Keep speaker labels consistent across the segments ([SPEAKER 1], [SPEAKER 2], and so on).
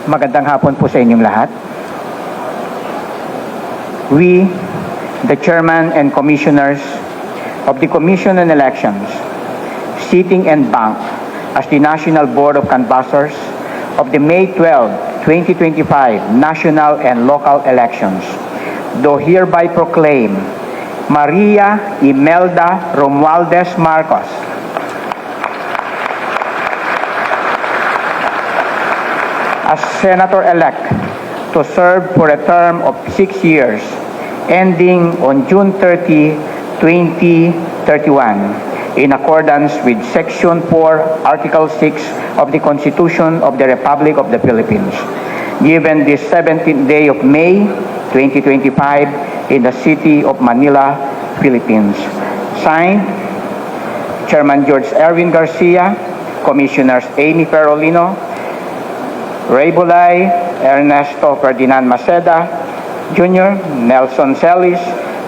[SPEAKER 1] Magandang hapon po sa inyong lahat. We, the Chairman and Commissioners of the Commission on Elections, sitting en banc as the National Board of Canvassers of the May 12, 2025 national and local elections, do hereby proclaim Maria Imelda Romualdez Marcos as Senator-elect to serve for a term of 6 years, ending on June 30, 2031, in accordance with Section 4, Article 6 of the Constitution of the Republic of the Philippines, given this 17th day of May, 2025, in the city of Manila, Philippines. Signed, Chairman George Erwin Garcia, Commissioners Amy Ferolino, Ray Bulay, Ernesto Ferdinand Maceda Jr., Nelson Celis,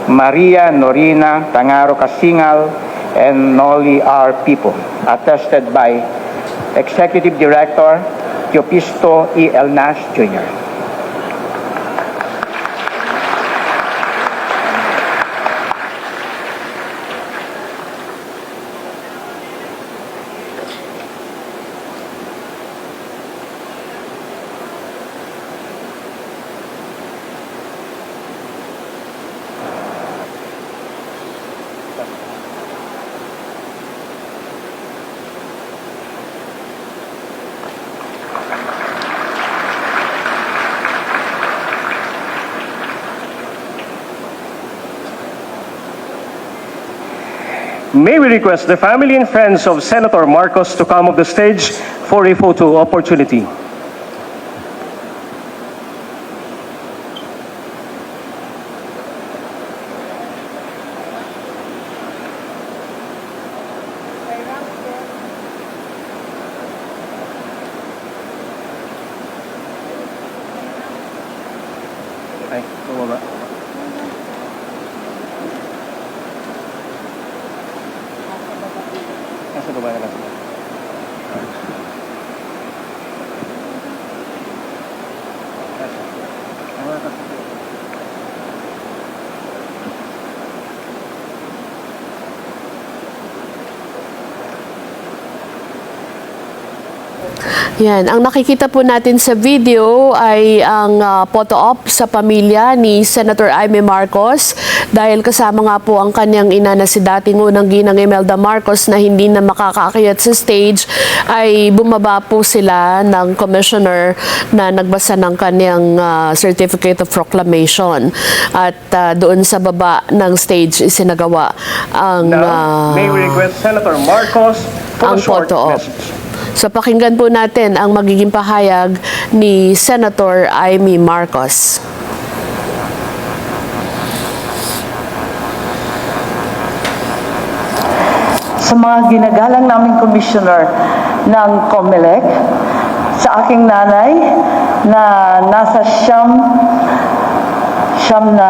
[SPEAKER 1] Maria Norina Tangaro Casingal, and Noli R. Pipo, attested by Executive Director Teopisto E. Elnas Jr.
[SPEAKER 2] May we request the family and friends of Senator Marcos to come up the stage for a photo opportunity. Ay, bumaba. Nasa baba na lang sila.
[SPEAKER 3] Yan, ang nakikita po natin sa video ay ang photo op sa pamilya ni Senator Amy Marcos dahil kasama nga po ang kanyang ina na si dating unang ginang Imelda Marcos na hindi na makakaakyat sa stage, ay bumaba po sila ng commissioner na nagbasa ng kanyang certificate of proclamation at doon sa baba ng stage isinagawa ang
[SPEAKER 2] May we request Senator Marcos for
[SPEAKER 3] ang
[SPEAKER 2] a short
[SPEAKER 3] photo op.
[SPEAKER 2] message.
[SPEAKER 3] So pakinggan po natin ang magiging pahayag ni Senator Amy Marcos.
[SPEAKER 4] Sa mga ginagalang naming commissioner ng COMELEC, sa aking nanay na nasa siyam na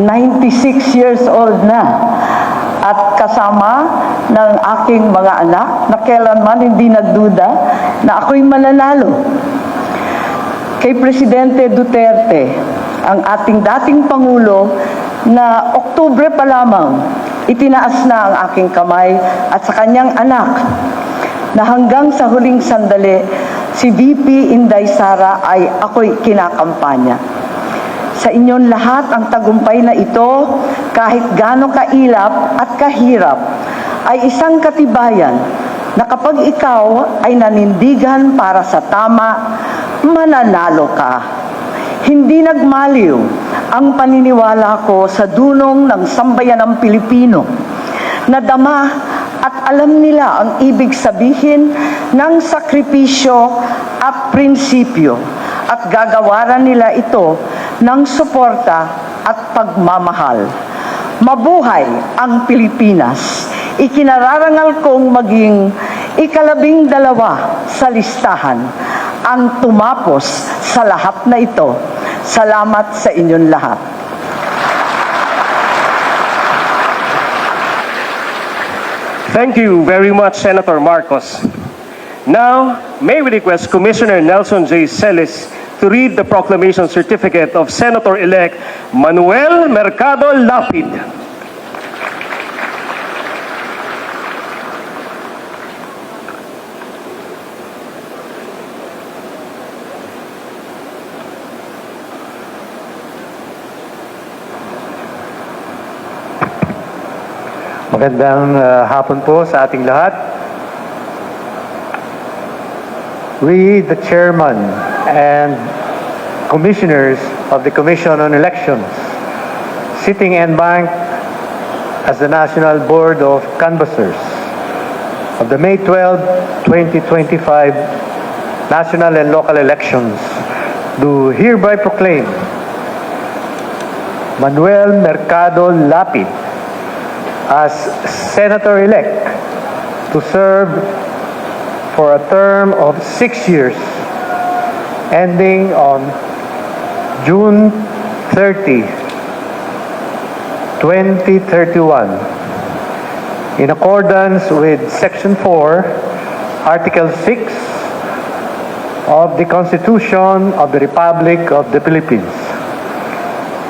[SPEAKER 4] 96 years old na, at kasama ng aking mga anak na kailanman hindi nagduda na ako'y mananalo. Kay Presidente Duterte, ang ating dating Pangulo, na Oktubre pa lamang, itinaas na ang aking kamay at sa kanyang anak na hanggang sa huling sandali, si VP Inday Sara ay ako'y kinakampanya. Sa inyong lahat ang tagumpay na ito, kahit gaano kailap at kahirap, ay isang katibayan na kapag ikaw ay nanindigan para sa tama, mananalo ka. Hindi nagmaliw ang paniniwala ko sa dunong ng sambayanang Pilipino. Nadama at alam nila ang ibig sabihin ng sakripisyo at prinsipyo at gagawaran nila ito ng suporta at pagmamahal. Mabuhay ang Pilipinas. Ikinararangal kong maging ika-12 sa listahan ang tumapos sa lahat na ito. Salamat sa inyong lahat.
[SPEAKER 2] Thank you very much, Senator Marcos. Now, may we request Commissioner Nelson J. Celis to read the proclamation certificate of Senator-elect Manuel Mercado Lapid.
[SPEAKER 5] Magandang hapon po sa ating lahat. We, the chairman and commissioners of the Commission on Elections, sitting en banc as the National Board of Canvassers of the May 12, 2025 national and local elections, do hereby proclaim Manuel Mercado Lapid as Senator-elect to serve for a term of 6 years ending on June 30, 2031 in accordance with Section 4, Article 6 of the Constitution of the Republic of the Philippines.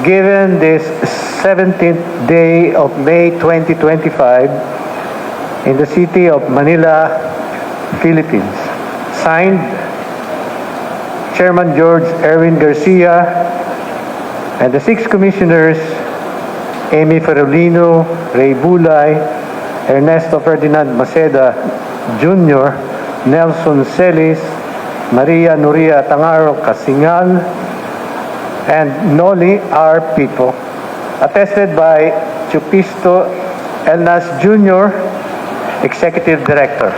[SPEAKER 5] Given this 17th day of May 2025 in the city of Manila, Philippines. Signed, Chairman George Erwin Garcia and the 6 commissioners, Amy Ferolino, Ray Bulay, Ernesto Ferdinand Maceda Jr., Nelson Celis, Maria Nuria Tangaro Casingal, and Noli R. Pito, attested by Chupisto Elnas Jr., Executive Director.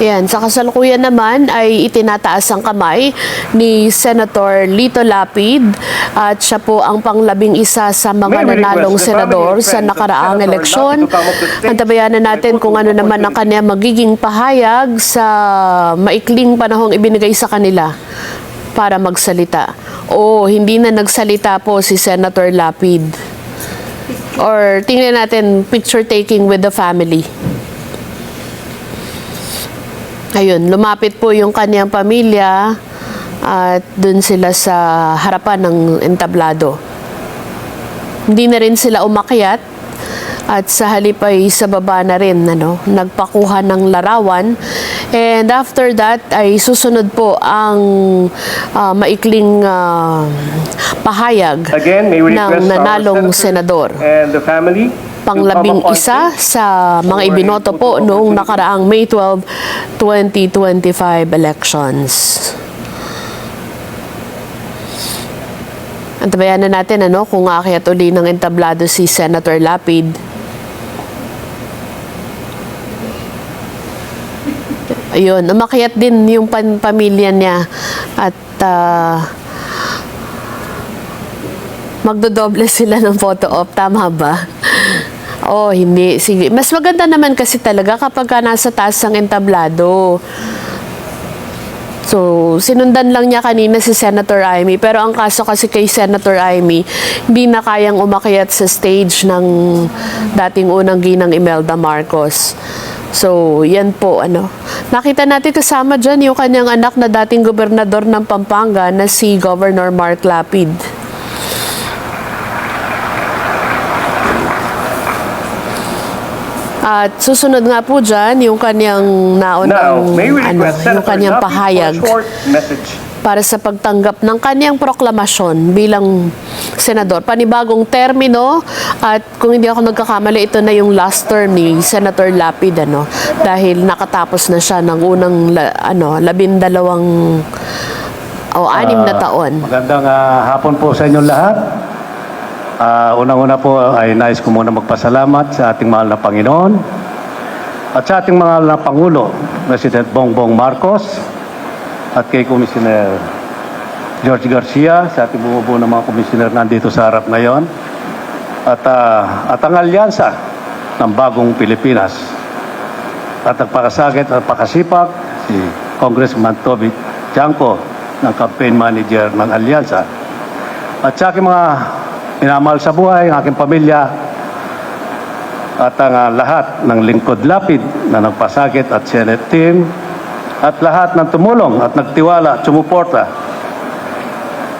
[SPEAKER 3] Yan, sa kasalukuyan naman ay itinataas ang kamay ni Senator Lito Lapid at siya po ang pang-11 sa mga nanalong senador sa nakaraang eleksyon. Antabayanan natin kung ano naman ang kanya magiging pahayag sa maikling panahong ibinigay sa kanila para magsalita. O hindi na nagsalita po si Senator Lapid. Or tingnan natin picture taking with the family. Ayun, lumapit po yung kanyang pamilya at dun sila sa harapan ng entablado. Hindi na rin sila umakyat at sa halip ay sa baba na rin, nagpakuha ng larawan. And after that ay susunod po ang maikling pahayag
[SPEAKER 2] Again, may we request
[SPEAKER 3] ng nanalong
[SPEAKER 2] our
[SPEAKER 3] senador.
[SPEAKER 2] and the family
[SPEAKER 3] Pang-11 sa mga ibinoto po noong nakaraang May 12, 2025 elections. Antabayanan natin kung aakyat uli ng entablado si Senator Lapid. Ayun, umakyat din yung pamilya niya at magdodoble sila ng photo op. Tama ba? Oh, hindi. Sige. Mas maganda naman kasi talaga kapag nasa taas ang entablado. So, sinundan lang niya kanina si Senator Amy. Pero ang kaso kasi kay Senator Amy, hindi na kayang umakyat sa stage ng dating unang ginang Imelda Marcos. So, yan po, Nakita natin kasama dyan yung kanyang anak na dating gobernador ng Pampanga na si Governor Mark Lapid. At susunod nga po dyan yung kanyang naunang, yung kanyang pahayag para sa pagtanggap ng kanyang proklamasyon bilang senador. Panibagong termino at kung hindi ako nagkakamali, ito na yung last term ni Senator Lapid, dahil nakatapos na siya ng unang, 12 o 6 na taon.
[SPEAKER 5] Magandang hapon po sa inyong lahat. Unang-una po ay nais ko muna magpasalamat sa ating mahal na Panginoon at sa ating mahal na Pangulo, President Bongbong Marcos, at kay Commissioner
[SPEAKER 6] George Garcia, sa ating bumubuo ng mga komisyoner nandito sa harap ngayon, at ang alyansa ng bagong Pilipinas. At nagpakasakit at pakasipag si Congressman Toby Chanco ng campaign manager ng alyansa. At sa aking mga minamahal sa buhay, ang aking pamilya, at ang lahat ng lingkod lapid na nagpasakit at Senate team, at lahat ng tumulong at nagtiwala at sumuporta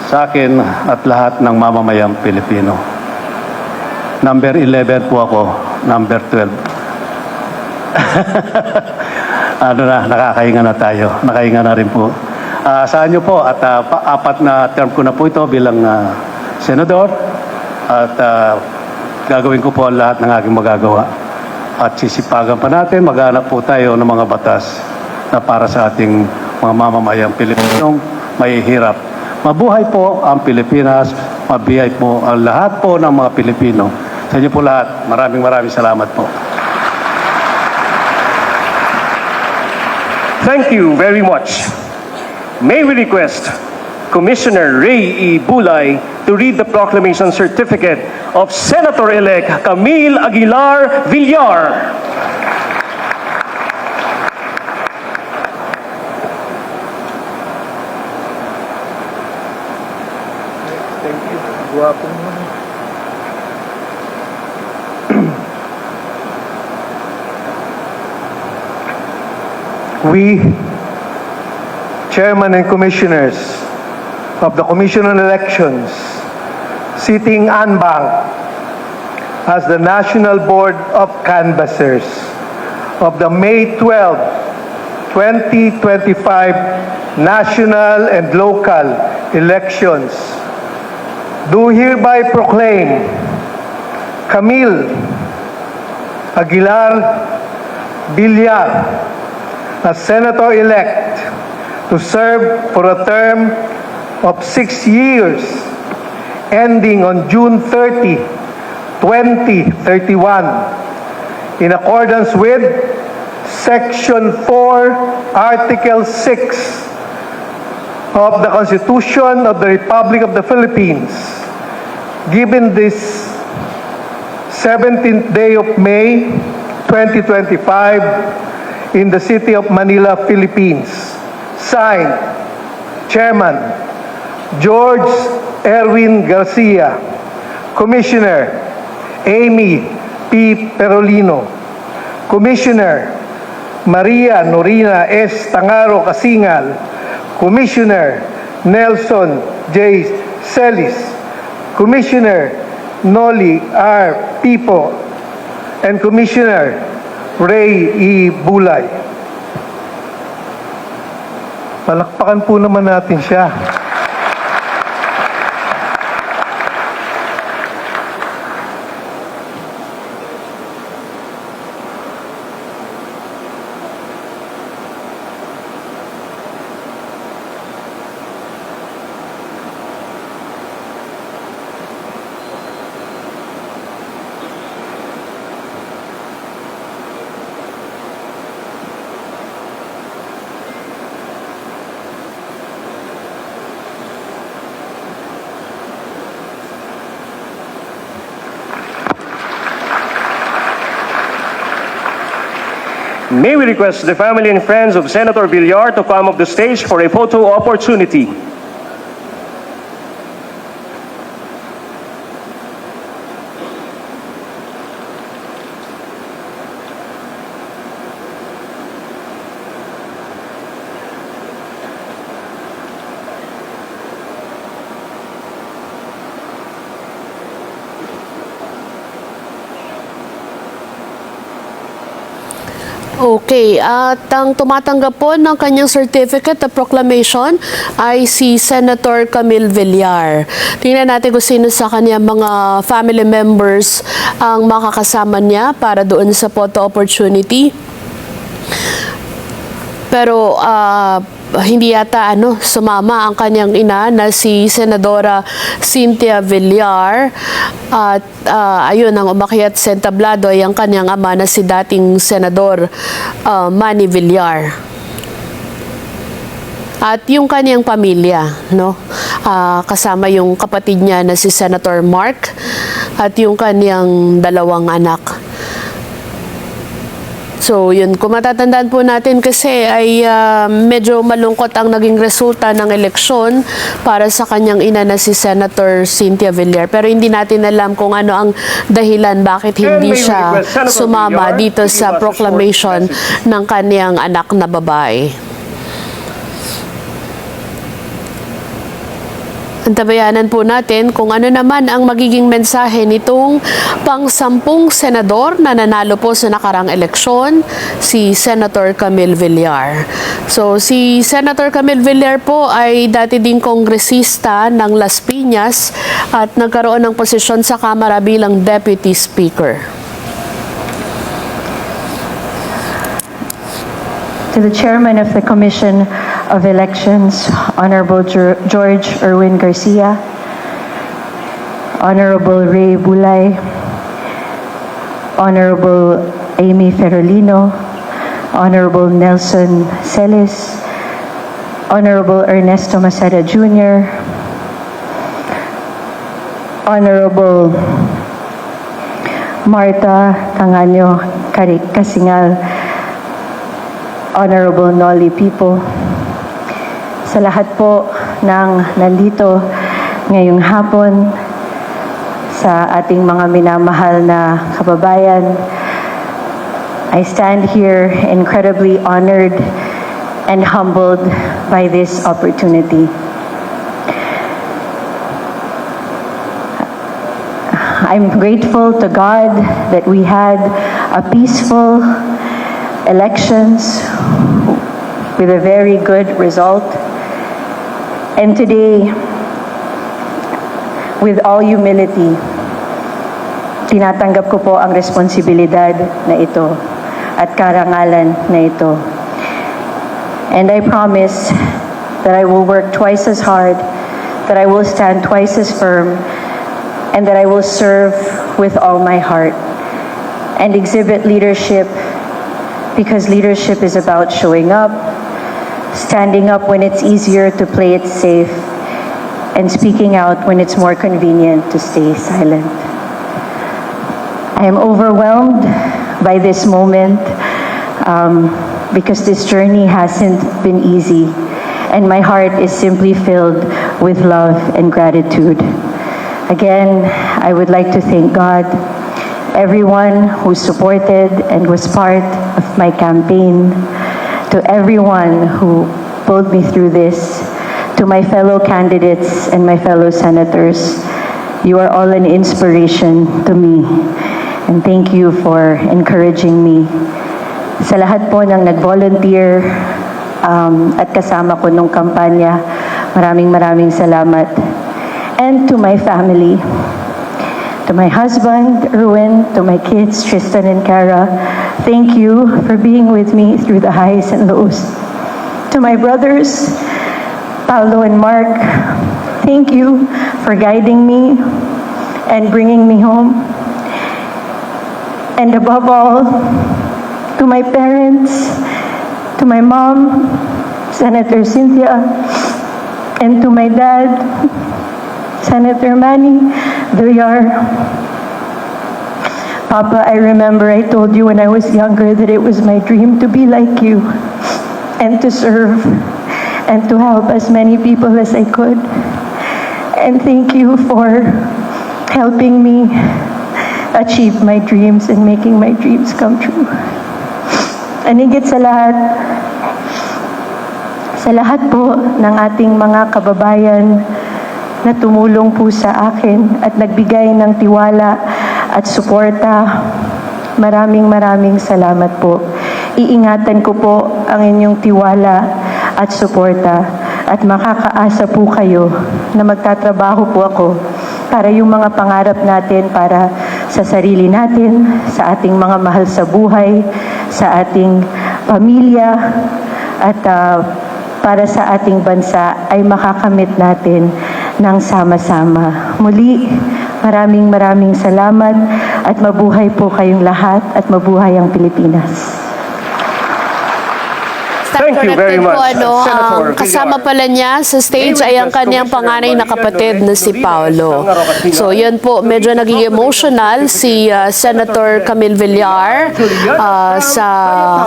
[SPEAKER 6] sa akin at lahat ng mamamayang Pilipino. Number 11 po ako, number 12. Nakakahinga na tayo. Nakahinga na rin po. Saan nyo po, at apat na term ko na po ito bilang senador, at gagawin ko po ang lahat ng aking magagawa. At sisipagan pa natin, maghanap po tayo ng mga batas na para sa ating mga mamamayang Pilipinong mahihirap. Mabuhay po ang Pilipinas, mabuhay po ang lahat po ng mga Pilipino. Sa inyo po lahat, maraming salamat po.
[SPEAKER 2] Thank you very much. May we request Commissioner Ray E. Bulay to read the proclamation certificate of Senator-elect Camille Aguilar Villar.
[SPEAKER 5] We, Chairman and Commissioners of the Commission on Elections, sitting en banc as the National Board of Canvassers of the May 12, 2025 national and local elections, do hereby proclaim Camille Aguilar Villar as Senator-elect to serve for a term of 6 years ending on June 30, 2031 in accordance with Section 4, Article 6 of the Constitution of the Republic of the Philippines, given this 17th day of May 2025 in the city of Manila, Philippines. Signed, Chairman George Erwin Garcia, Commissioner Amy P. Perolino, Commissioner Maria Norina S. Tangaro Kasingal, Commissioner Nelson J. Celis, Commissioner Noli R. Pipo, and Commissioner Ray E. Bulay. Palakpakan po naman natin siya.
[SPEAKER 2] May we request the family and friends of Senator Villar to come up the stage for a photo opportunity.
[SPEAKER 3] Okay, at ang tumatanggap po ng kanyang certificate of proclamation ay si Senator Camille Villar. Tingnan natin kung sino sa kanyang mga family members ang makakasama niya para doon sa photo opportunity. Pero hindi yata sumama ang kanyang ina na si Senadora Cynthia Villar, at ayun, ang umakyat sa entablado ay ang kanyang ama na si dating Senador Manny Villar. at yung kaniyang pamilya, no? Kasama yung kapatid niya na si Senator Mark at yung kaniyang dalawang anak. So, yun, kung matatandaan po natin kasi ay medyo malungkot ang naging resulta ng eleksyon para sa kanyang ina na si Senator Cynthia Villar. Pero hindi natin alam kung ano ang dahilan bakit hindi siya sumama dito sa proclamation ng kanyang anak na babae. Antabayanan po natin kung ano naman ang magiging mensahe nitong pang-10 senador na nanalo po sa nakarang eleksyon, si Senator Camille Villar. So, si Senator Camille Villar po ay dati ding kongresista ng Las Piñas at nagkaroon ng posisyon sa Kamara bilang Deputy Speaker.
[SPEAKER 7] To the Chairman of the Commission of Elections, Honorable George Erwin Garcia, Honorable Ray Bulay, Honorable Amy Ferolino, Honorable Nelson Celis, Honorable Ernesto Maceda Jr., Honorable Marta Cangaño Kasingal, Honorable Nolly Pipo, sa lahat po ng nandito ngayong hapon, sa ating mga minamahal na kababayan, I stand here incredibly honored and humbled by this opportunity. I'm grateful to God that we had a peaceful elections with a very good result. And today, with all humility, tinatanggap ko po ang responsibilidad na ito at karangalan na ito. And I promise that I will work twice as hard, that I will stand twice as firm, and that I will serve with all my heart and exhibit leadership, because leadership is about showing up, standing up when it's easier to play it safe, and speaking out when it's more convenient to stay silent. I am overwhelmed by this moment because this journey hasn't been easy, and my heart is simply filled with love and gratitude. Again, I would like to thank God, everyone who supported and was part of my campaign, to everyone who pulled me through this, to my fellow candidates and my fellow senators. You are all an inspiration to me, and thank you for encouraging me. Sa lahat po ng nag-volunteer at kasama ko nung kampanya, maraming salamat. And to my family, to my husband, Erwin, to my kids, Tristan and Cara, thank you for being with me through the highs and lows. To my brothers, Paolo and Mark, thank you for guiding me and bringing me home. And above all, to my parents, to my mom, Senator Cynthia, and to my dad, Senator Manny Villar. Papa, I remember I told you when I was younger that it was my dream to be like you and to serve and to help as many people as I could. And thank you for helping me achieve my dreams and making my dreams come true. And higit sa lahat po ng ating mga kababayan na tumulong po sa akin at nagbigay ng tiwala at suporta, maraming salamat po. Iingatan ko po ang inyong tiwala at suporta at makakaasa po kayo na magtatrabaho po ako para yung mga pangarap natin para sa sarili natin, sa ating mga mahal sa buhay, sa ating pamilya at para sa ating bansa ay makakamit natin ng sama-sama. Muli, maraming salamat at mabuhay po kayong lahat at mabuhay ang Pilipinas.
[SPEAKER 2] Thank you very
[SPEAKER 3] Corrected po,
[SPEAKER 2] much, Senator
[SPEAKER 3] ang kasama
[SPEAKER 2] Villar.
[SPEAKER 3] pala niya sa stage ay ang kanyang panganay na kapatid na si Paolo. So yan po, medyo naging emotional si Senator Camille Villar sa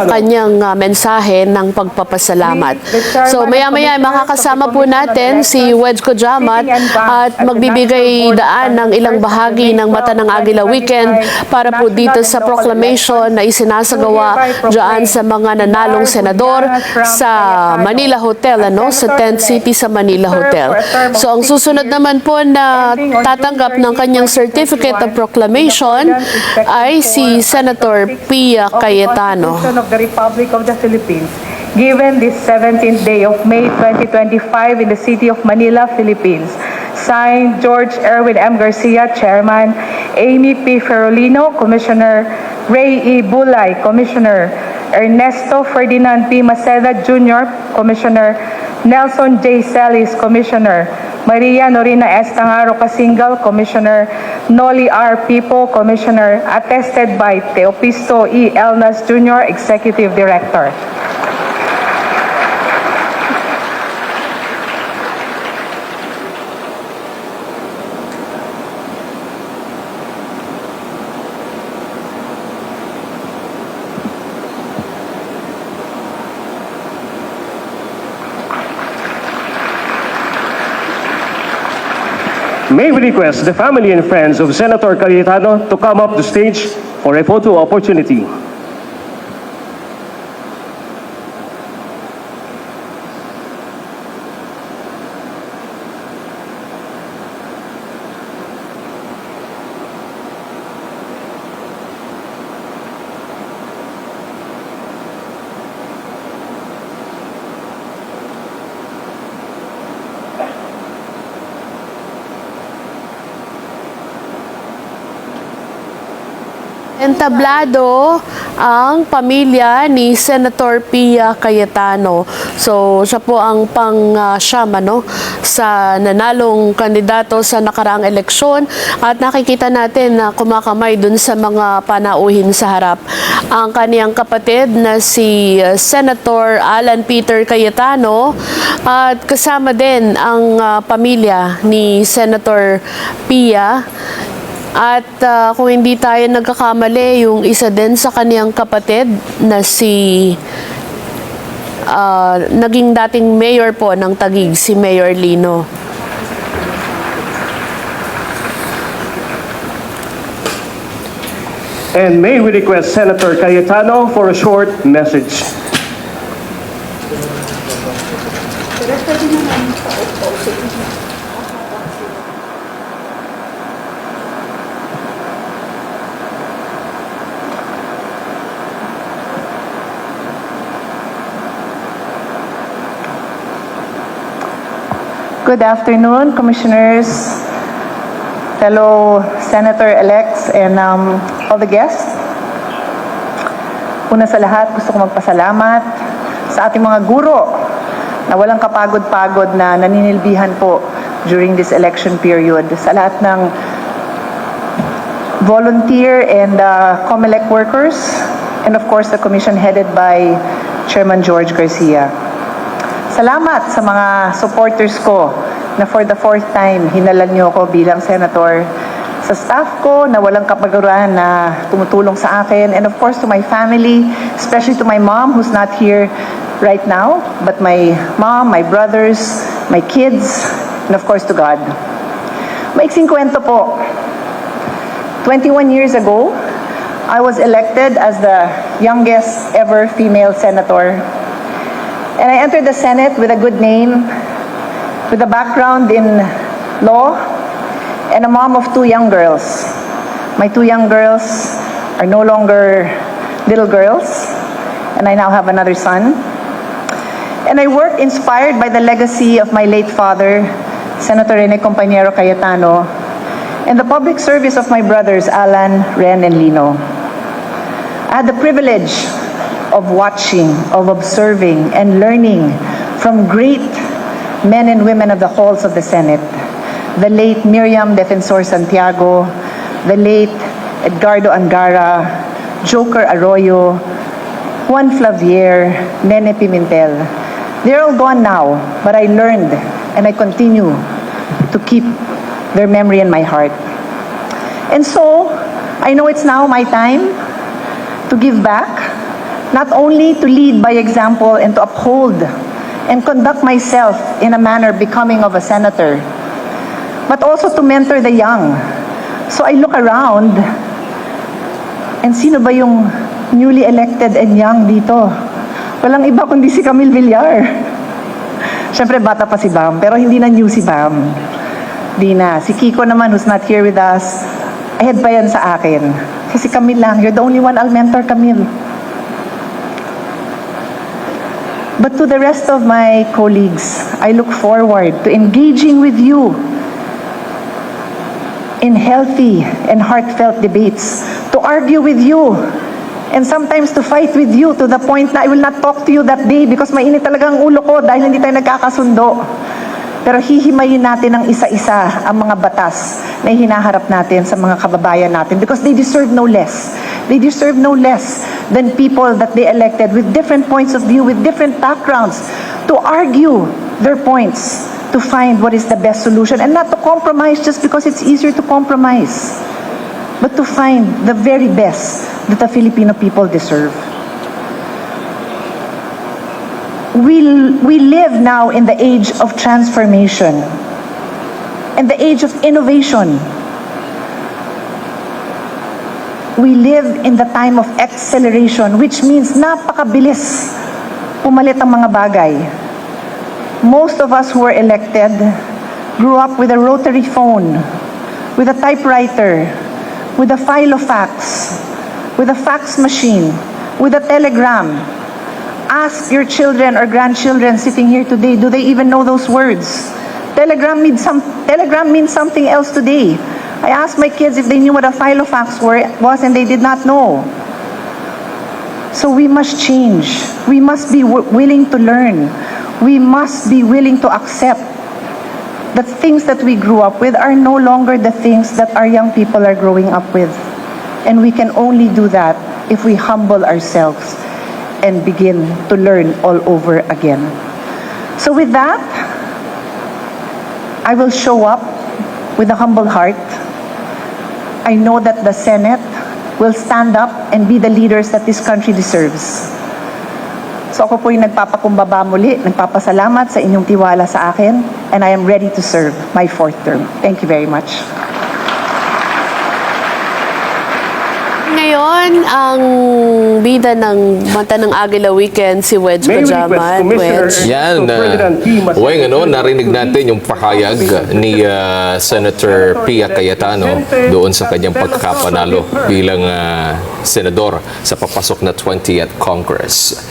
[SPEAKER 3] kanyang mensahe ng pagpapasalamat. So maya-maya makakasama po natin si Wedge Kojamat at magbibigay daan ng ilang bahagi ng Mata ng Agila Weekend para po dito sa proclamation na isinasagawa dyan sa mga nanalong senador sa Manila Hotel, sa Tent City sa Manila Hotel. So ang susunod naman po na tatanggap ng kanyang Certificate of Proclamation ay si Senator Pia Cayetano.
[SPEAKER 8] Of the Republic of the Philippines, given this 17th day of May 2025 in the city of Manila, Philippines. Signed, George Erwin M. Garcia, Chairman, Amy P. Ferolino, Commissioner, Ray E. Bulay, Commissioner, Ernesto Ferdinand P. Maceda Jr., Commissioner, Nelson J. Celis, Commissioner, Maria Norina S. Tangaro Kasingal, Commissioner, Noli R. Pipo, Commissioner, attested by Teopisto E. Elnas Jr., Executive Director.
[SPEAKER 2] May we request the family and friends of Senator Cayetano to come up the stage for a photo opportunity.
[SPEAKER 3] Entablado ang pamilya ni Senator Pia Cayetano. So, siya po ang pang-siyam sa nanalong kandidato sa nakaraang eleksyon at nakikita natin na kumakamay dun sa mga panauhin sa harap. Ang kaniyang kapatid na si Senator Alan Peter Cayetano at kasama din ang pamilya ni Senator Pia. At kung hindi tayo nagkakamali, yung isa din sa kaniyang kapatid na si naging dating mayor po ng Taguig, si Mayor Lino.
[SPEAKER 2] And may we request Senator Cayetano for a short message.
[SPEAKER 8] Good afternoon, Commissioners, fellow Senator-elects, and all the guests. Una sa lahat, gusto ko magpasalamat sa ating mga guro na walang kapagod-pagod na naninilbihan po during this election period. Sa lahat ng volunteer and COMELEC workers, and of course the commission headed by Chairman George Garcia. Salamat sa mga supporters ko na for the fourth time hinalan niyo ako bilang senator. Sa staff ko na walang kapaguran na tumutulong sa akin, and of course to my family, especially to my mom who's not here right now, but my mom, my brothers, my kids, and of course to God. Maiksing kwento po. 21 years ago, I was elected as the youngest ever female senator. And I entered the Senate with a good name, with a background in law, and a mom of two young girls. My two young girls are no longer little girls, and I now have another son. And I work inspired by the legacy of my late father, Senator Rene Compañero Cayetano, and the public service of my brothers, Alan, Ren, and Lino. I had the privilege of watching, of observing, and learning from great men and women of the halls of the Senate. The late Miriam Defensor Santiago, the late Edgardo Angara, Joker Arroyo, Juan Flavier, Nene Pimentel. They're all gone now, but I learned and I continue to keep their memory in my heart. And so, I know it's now my time to give back, not only to lead by example and to uphold and conduct myself in a manner becoming of a senator, but also to mentor the young. So I look around, and sino ba yung newly elected and young dito? Walang iba kundi si Camille Villar. Siyempre bata pa si Bam, pero hindi na new si Bam. Di na. Si Kiko naman, who's not here with us, ahead pa yan sa akin. Kasi Camille lang, you're the only one I'll mentor, Camille. But to the rest of my colleagues, I look forward to engaging with you in healthy and heartfelt debates, to argue with you, and sometimes to fight with you to the point na I will not talk to you that day because mainit talaga ang ulo ko dahil hindi tayo nagkakasundo. Pero hihimayin natin ng isa-isa ang mga batas na hinaharap natin sa mga kababayan natin because they deserve no less. They deserve no less than people that they elected with different points of view, with different backgrounds, to argue their points, to find what is the best solution, and not to compromise just because it's easier to compromise, but to find the very best that the Filipino people deserve. We live now in the age of transformation and the age of innovation. We live in the time of acceleration, which means napakabilis pumalit ang mga bagay. Most of us who were elected grew up with a rotary phone, with a typewriter, with a file of fax, with a fax machine, with a telegram. Ask your children or grandchildren sitting here today, do they even know those words? Telegram means something else today. I asked my kids if they knew what a file of fax was, and they did not know. So we must change. We must be willing to learn. We must be willing to accept that things that we grew up with are no longer the things that our young people are growing up with. And we can only do that if we humble ourselves and begin to learn all over again. So with that, I will show up with a humble heart. I know that the Senate will stand up and be the leaders that this country deserves. So ako po yung nagpapakumbaba muli, nagpapasalamat sa inyong tiwala sa akin, and I am ready to serve my 4th term. Thank you very much.
[SPEAKER 3] Ngayon, ang bida ng Mata ng Agila Weekend, si Wedge
[SPEAKER 2] May we request
[SPEAKER 3] Pajaman.
[SPEAKER 2] Commissioner
[SPEAKER 3] Wedge.
[SPEAKER 9] Yan.
[SPEAKER 2] to President P. Macedo
[SPEAKER 9] Uy,
[SPEAKER 2] Jr.
[SPEAKER 9] narinig natin yung pahayag ni Senator Pia Cayetano doon sa kanyang pagkakapanalo bilang senador sa papasok na 20th Congress.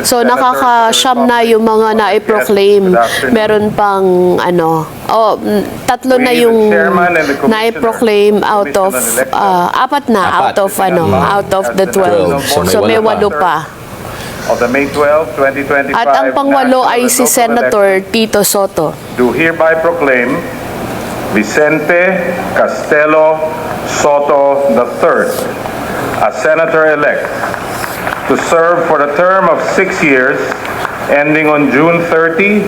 [SPEAKER 3] So nakaka-siyam na yung mga na-proclaim. Meron pang tatlo na yung na-proclaim out of apat na out of the 12. So may 8 pa.
[SPEAKER 10] Of the May 12, 2025
[SPEAKER 3] At ang pangwalo ay si Senator Tito Soto.
[SPEAKER 10] do hereby proclaim Vicente Castelo Soto III as Senator-elect to serve for a term of 6 years ending on June 30,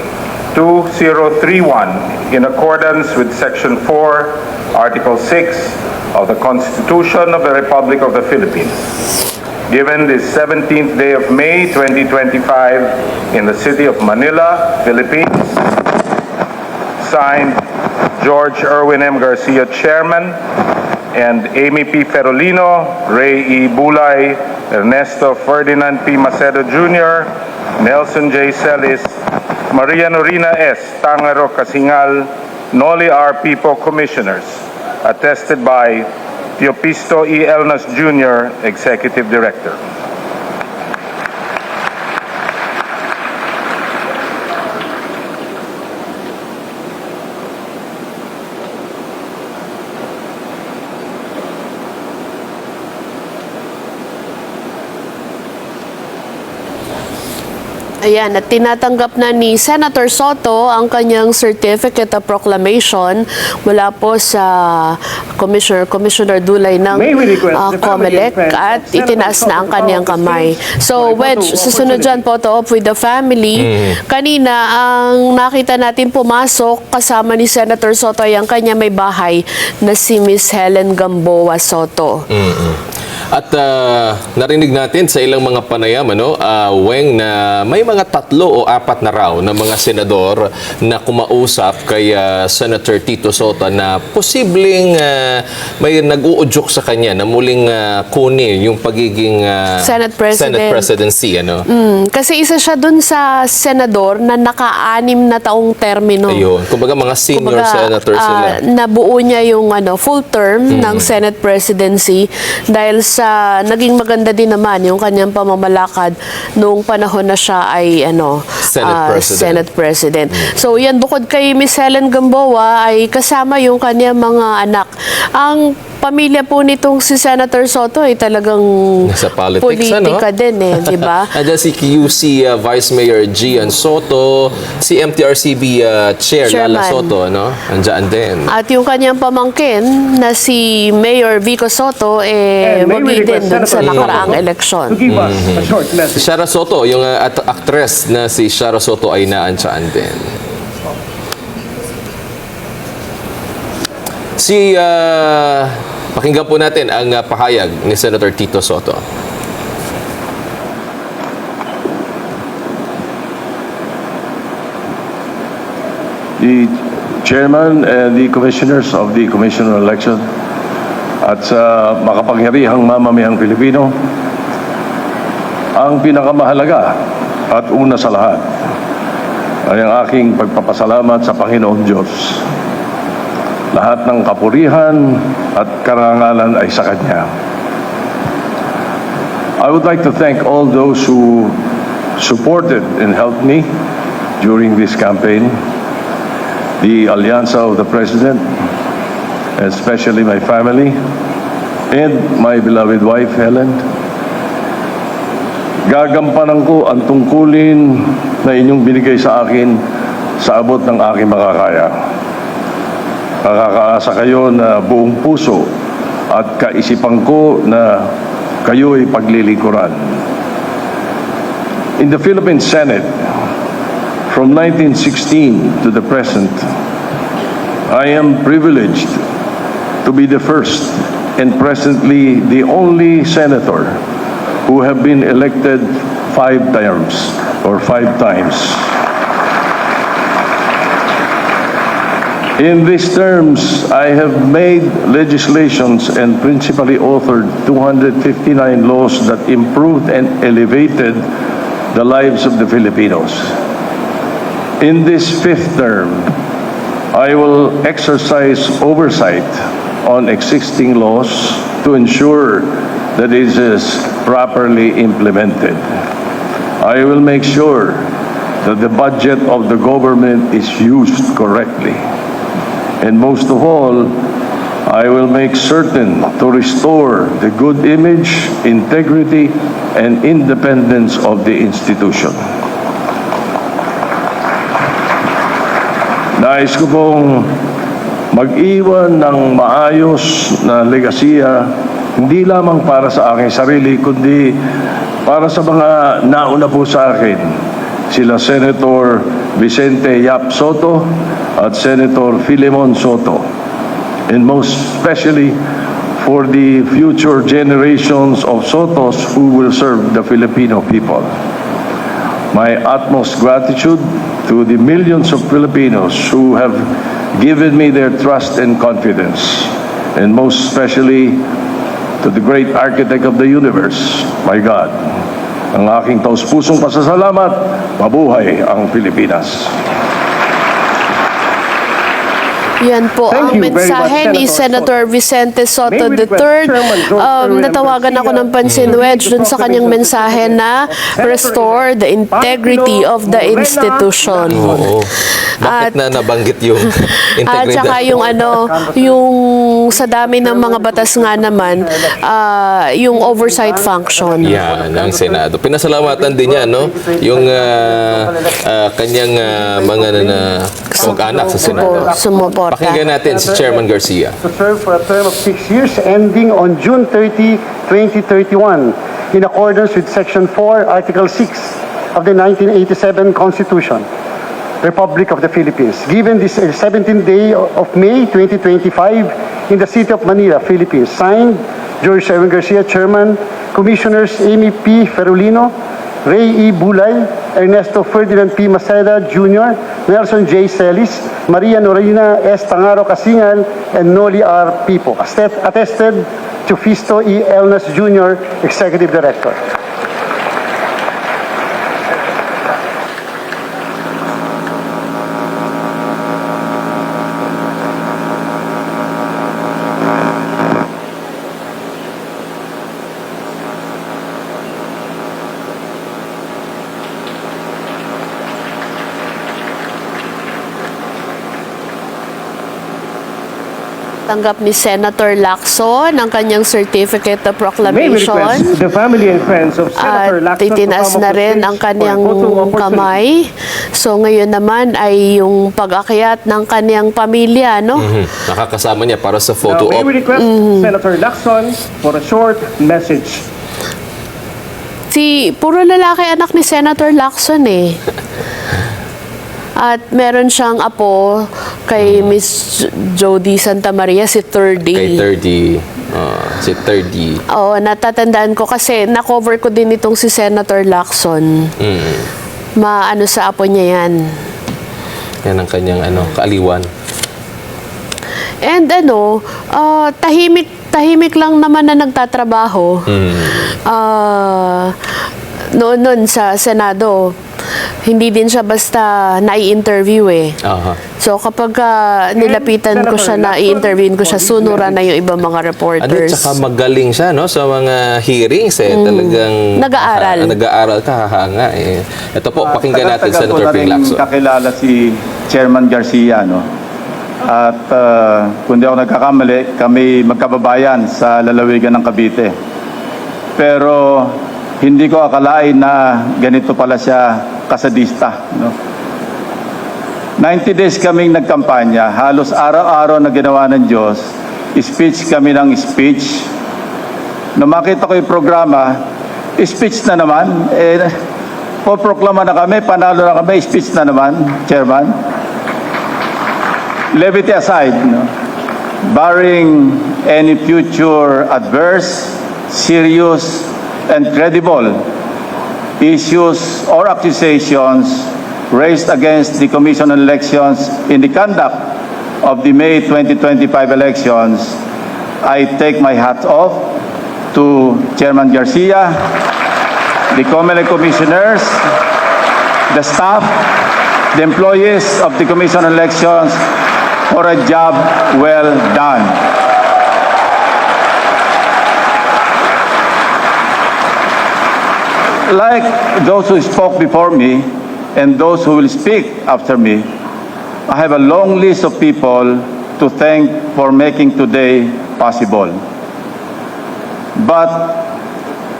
[SPEAKER 10] 2031 in accordance with Section 4, Article 6 of the Constitution of the Republic of the Philippines. Given this 17th day of May 2025 in the city of Manila, Philippines, signed George Erwin M. Garcia, Chairman, and Amy P. Ferolino, Ray E. Bulay, Ernesto Ferdinand P. Macedo Jr., Nelson J. Celis, Maria Norina S. Tangaro Casingal, Noli R. Pipo Commissioners, attested by Teopisto E. Elnas Jr., Executive Director.
[SPEAKER 3] Ayan, at tinatanggap na ni Senator Soto ang kanyang Certificate of Proclamation mula po sa Commissioner Dulay ng
[SPEAKER 2] May we request the family and
[SPEAKER 3] COMELEC
[SPEAKER 2] friends of
[SPEAKER 3] at
[SPEAKER 2] Senator
[SPEAKER 3] itinaas na ang
[SPEAKER 2] Soto
[SPEAKER 3] kanyang
[SPEAKER 2] to come
[SPEAKER 3] kamay.
[SPEAKER 2] to the stage
[SPEAKER 3] So,
[SPEAKER 2] for a
[SPEAKER 3] Wedge,
[SPEAKER 2] photo
[SPEAKER 3] susunod
[SPEAKER 2] opportunity.
[SPEAKER 3] dyan, photo op with the family. Kanina, ang nakita natin pumasok kasama ni Senator Soto ay ang kanya may bahay na si Miss Helen Gamboa Soto.
[SPEAKER 9] At narinig natin sa ilang mga panayam, Weng, na may mga 3 o 4 na raw na mga senador na kumausap kay Senator Tito Sota na posibleng may nag-uudyok sa kanya na muling kunin yung pagiging
[SPEAKER 3] Senate President.
[SPEAKER 9] Senate presidency.
[SPEAKER 3] Kasi isa siya dun sa senador na naka-6 na taong termino.
[SPEAKER 9] Ayun. Kumbaga mga senior senators sila.
[SPEAKER 3] Nabuo niya yung full term ng Senate presidency dahil sa naging maganda din naman yung kanyang pamamalakad noong panahon na siya ay Senate President. So yan, bukod kay Miss Helen Gamboa ay kasama yung kanyang mga anak. Ang pamilya po nitong si Senator Soto ay talagang
[SPEAKER 9] Nasa politics,
[SPEAKER 3] politika din di ba?
[SPEAKER 9] Andiyan si QC Vice Mayor Gian Soto, si MTRCB Chair Lala
[SPEAKER 3] Chairman.
[SPEAKER 9] Soto, Andiyan din.
[SPEAKER 3] At yung kanyang pamangkin na si Mayor Vico Soto
[SPEAKER 2] And may we
[SPEAKER 3] wagi din
[SPEAKER 2] request
[SPEAKER 3] dun sa
[SPEAKER 2] Senator
[SPEAKER 3] nakaraang
[SPEAKER 2] Soto
[SPEAKER 3] eleksyon.
[SPEAKER 2] to give us a short
[SPEAKER 9] Si
[SPEAKER 2] message.
[SPEAKER 9] Shara Soto, yung actress na si Shara Soto ay naansyaan din. Pakinggan po natin ang pahayag ni Senator Tito Soto.
[SPEAKER 11] The chairman and the commissioners of the Commission on Election at sa makapangyarihang mamamayang Pilipino, ang pinakamahalaga at una sa lahat ay ang aking pagpapasalamat sa Panginoon Diyos. Lahat ng kapurihan at karangalan ay sa Kanya. I would like to thank all those who supported and helped me during this campaign, the Alyansa of the President, especially my family, and my beloved wife, Helen. Gagampanan ko ang tungkulin na inyong binigay sa akin sa abot ng aking makakaya. Nakakaasa kayo na buong puso at kaisipan ko na kayo'y paglilingkuran. In the Philippine Senate, from 1916 to the present, I am privileged to be the first and presently the only senator who have been elected 5 terms or 5 times. In these terms, I have made legislations and principally authored 259 laws that improved and elevated the lives of the Filipinos. In this 5th term, I will exercise oversight on existing laws to ensure that it is properly implemented. I will make sure that the budget of the government is used correctly. And most of all, I will make certain to restore the good image, integrity, and independence of the institution. Nais ko pong mag-iwan ng maayos na legasiya, hindi lamang para sa aking sarili, kundi para sa mga nauna po sa akin, sila Senator Vicente Yap Soto at Senator Filemon Soto, and most especially for the future generations of Sotos who will serve the Filipino people. My utmost gratitude to the millions of Filipinos who have given me their trust and confidence, and most especially to the great architect of the universe, my God. Ang aking taus-pusong pasasalamat, mabuhay ang Pilipinas.
[SPEAKER 3] Yan po
[SPEAKER 2] Thank
[SPEAKER 3] ang
[SPEAKER 2] you very much,
[SPEAKER 3] mensahe ni Senator Vicente Soto
[SPEAKER 2] May we request
[SPEAKER 3] III.
[SPEAKER 2] Chairman George Erwin M.
[SPEAKER 3] Natawagan ako ng pansin,
[SPEAKER 2] Garcia
[SPEAKER 3] Wedge, dun sa kanyang mensahe na restore the integrity of the institution.
[SPEAKER 9] Oo. Bakit na nabanggit yung
[SPEAKER 3] At
[SPEAKER 9] integridad?
[SPEAKER 3] saka yung yung sa dami ng mga batas nga naman, yung oversight function.
[SPEAKER 9] Yan, ang Senado. Pinasalamatan din niya, no? Yung kanyang mga kamag-anak sa Senado.
[SPEAKER 3] Sumuporta.
[SPEAKER 9] Pakinggan natin si Chairman Garcia.
[SPEAKER 5] To serve for a term of 6 years ending on June 30, 2031, in accordance with Section 4, Article 6 of the 1987 Constitution, Republic of the Philippines. Given this 17th day of May 2025 in the city of Manila, Philippines. Signed, George Erwin Garcia, Chairman. Commissioners Amy P. Ferolino, Ray E. Bulay, Ernesto Ferdinand P. Maceda Jr., Nelson J. Celis, Maria Norina S. Tangaro Casingal, and Noli R. Pipo. Attested to Fisto E. Elnas Jr., Executive Director.
[SPEAKER 3] Tanggap ni Senator Lacson ang kanyang certificate of
[SPEAKER 2] May we
[SPEAKER 3] proclamation.
[SPEAKER 2] request the family and friends of Senator
[SPEAKER 3] At
[SPEAKER 2] Lacson to
[SPEAKER 3] titinaas
[SPEAKER 2] come
[SPEAKER 3] na
[SPEAKER 2] up to
[SPEAKER 3] rin
[SPEAKER 2] stage
[SPEAKER 3] ang
[SPEAKER 2] for
[SPEAKER 3] kanyang
[SPEAKER 2] photo opportunity.
[SPEAKER 3] kamay. So ngayon naman ay yung pag-akyat ng kanyang pamilya, no?
[SPEAKER 9] Nakakasama niya para sa
[SPEAKER 2] Now,
[SPEAKER 9] photo
[SPEAKER 2] may
[SPEAKER 9] op.
[SPEAKER 2] we request Senator Lacson for a short message.
[SPEAKER 3] Puro lalaki anak ni Senator Lacson eh. At meron siyang apo kay Miss Jody Santa Maria, si Thirdy.
[SPEAKER 9] Kay 30. Si 30.
[SPEAKER 3] Oo, natatandaan ko kasi na-cover ko din itong si Senator Lacson. Maano sa apo niya yan.
[SPEAKER 9] Yan ang kanyang kaaliwan.
[SPEAKER 3] And tahimik lang naman na nagtatrabaho. Noon sa Senado, hindi din siya basta nai-interview eh.
[SPEAKER 9] Aha.
[SPEAKER 3] So kapag nilapitan ko siya, na-i-interviewin ko siya, sunuran na yung ibang mga reporters.
[SPEAKER 9] Tsaka magaling siya, no? Sa mga hearings, Talagang...
[SPEAKER 3] Nag-aaral.
[SPEAKER 9] Nag-aaral, kahanga, eh. Ito po, pakinggan natin,
[SPEAKER 12] Tagal-tagal
[SPEAKER 9] Senator
[SPEAKER 12] ko na
[SPEAKER 9] Ping
[SPEAKER 12] rin
[SPEAKER 9] Lacson.
[SPEAKER 12] kakilala si Chairman Garcia, no? At kung di ako nagkakamali, kami magkababayan sa lalawigan ng Cavite. Pero hindi ko akalain na ganito pala siya kasadista, no? 90 days kaming nagkampanya, halos araw-araw na ginawa ng Diyos, speech kami ng speech. Nung makita ko yung programa, speech na naman, poproklama na kami, panalo na kami, speech na naman, Chairman. Levity aside, no? Barring any future adverse, serious, and credible issues or accusations raised against the Commission on Elections in the conduct of the May 2025 elections, I take my hat off to Chairman Garcia, the COMELEC commissioners, the staff, the employees of the Commission on Elections for a job well done. Like those who spoke before me and those who will speak after me, I have a long list of people to thank for making today possible. But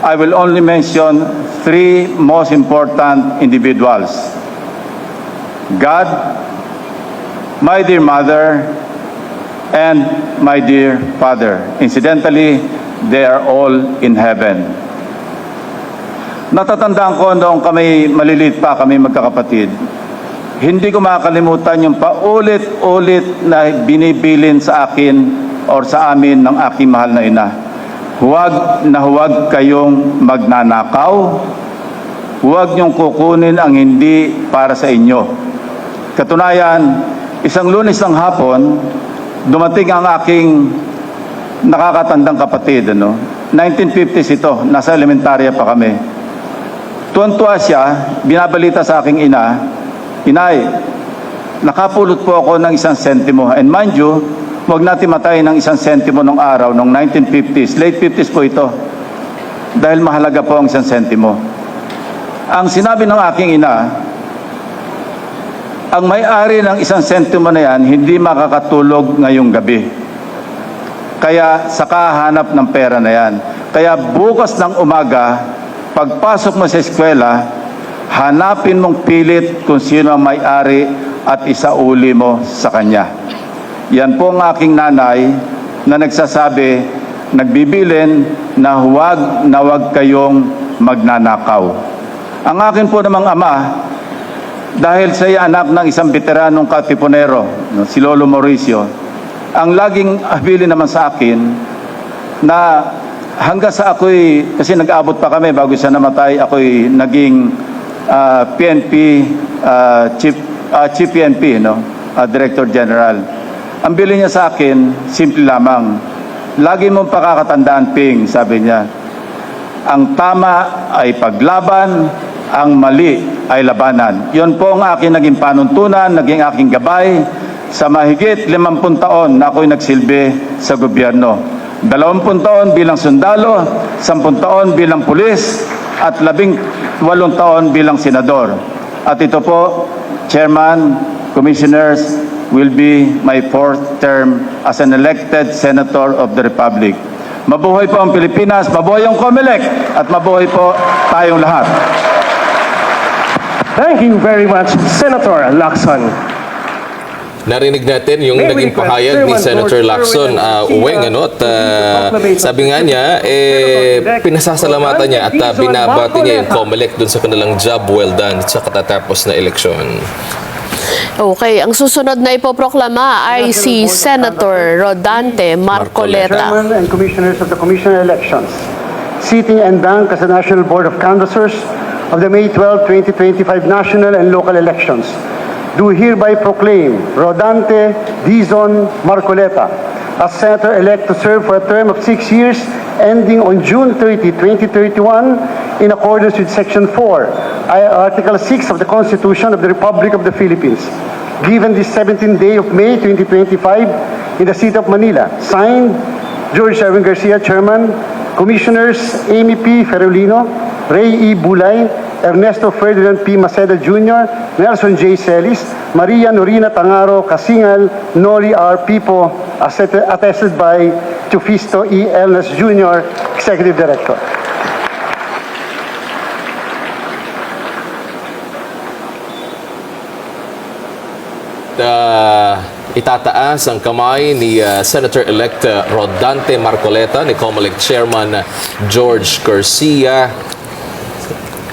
[SPEAKER 12] I will only mention three most important individuals: God, my dear mother, and my dear father. Incidentally, they are all in heaven. Natatandaan ko noong kami maliliit pa, kami magkakapatid, hindi ko makakalimutan yung paulit-ulit na binibilin sa akin or sa amin ng aking mahal na ina. Huwag na huwag kayong magnanakaw, huwag niyong kukunin ang hindi para sa inyo. Katunayan, isang Lunes ng hapon, dumating ang aking nakakatandang kapatid. 1950s ito, nasa elementarya pa kami. Tuwan-tuwa siya, binabalita sa aking ina, Inay, nakapulot po ako ng 1 sentimo. And mind you, huwag natin matayin ng 1 sentimo nung araw, nung 1950s. Late 50s po ito. Dahil mahalaga po ang 1 sentimo. Ang sinabi ng aking ina, ang may-ari ng 1 sentimo na yan, hindi makakatulog ngayong gabi. Kaya saka hanap ng pera na yan. Kaya bukas ng umaga, pagpasok mo sa eskwela, hanapin mong pilit kung sino ang may-ari at isauli mo sa kanya. Yan po ang aking nanay na nagsasabi, nagbibilin na huwag kayong magnanakaw. Ang akin po namang ama, dahil siya anak ng isang veteranong katipunero, si Lolo Mauricio, ang laging habili naman sa akin na hanggang sa ako'y, kasi nag-abot pa kami bago siya namatay, ako'y naging PNP, Chief PNP, Director General. Ang bili niya sa akin, simple lamang. Lagi mong pakakatandaan, Ping, sabi niya. Ang tama ay paglaban, ang mali ay labanan. Yon po ang aking naging panuntunan, naging aking gabay sa mahigit 50 taon na ako'y nagsilbi sa gobyerno. 20 taon bilang sundalo, 10 taon bilang pulis, at 18 taon bilang senador. At ito po, Chairman, Commissioners, will be my 4th term as an elected Senator of the Republic. Mabuhay po ang Pilipinas, mabuhay ang COMELEC, at mabuhay po tayong lahat.
[SPEAKER 2] Thank you very much, Senator Lacson.
[SPEAKER 9] Narinig natin yung naging pahayag ni Senator Lacson, Weng, at sabi nga niya, pinasasalamatan niya at binabati niya yung COMELEC dun sa kanilang job well done sa katatapos na eleksyon.
[SPEAKER 3] Okay, ang susunod na ipoproklama ay si Senator Rodante Marcoleta.
[SPEAKER 5] Chairman and Commissioners of the Commission on Elections, sitting and ranked as the National Board of Canvassers of the May 12, 2025 national and local elections, do hereby proclaim Rodante Dizon Marcoleta as Senator-elect to serve for a term of 6 years ending on June 30, 2031 in accordance with Section 4, Article 6 of the Constitution of the Republic of the Philippines. Given this 17th day of May 2025 in the city of Manila. Signed, George Erwin Garcia, Chairman. Commissioners Amy P. Ferolino, Ray E. Bulay, Ernesto Ferdinand P. Maceda Jr., Nelson J. Celis, Maria Norina Tangaro Kasingal, Nori R. Pipo, attested by Tufisto E. Elnes Jr., Executive Director.
[SPEAKER 9] Itataas ang kamay ni Senator-elect Rodante Marcoleta, ni COMELEC Chairman George Garcia,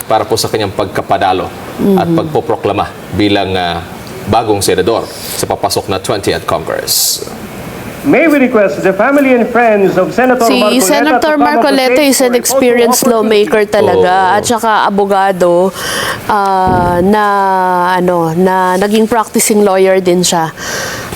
[SPEAKER 9] para po sa kanyang pagkapadalo at pagpoproklama bilang bagong senador sa papasok na 20th Congress.
[SPEAKER 2] May we request the family and friends of Senator Marcoleta
[SPEAKER 3] Si Senator Marcoleta is an experienced lawmaker talaga at saka abogado na naging practicing lawyer din siya.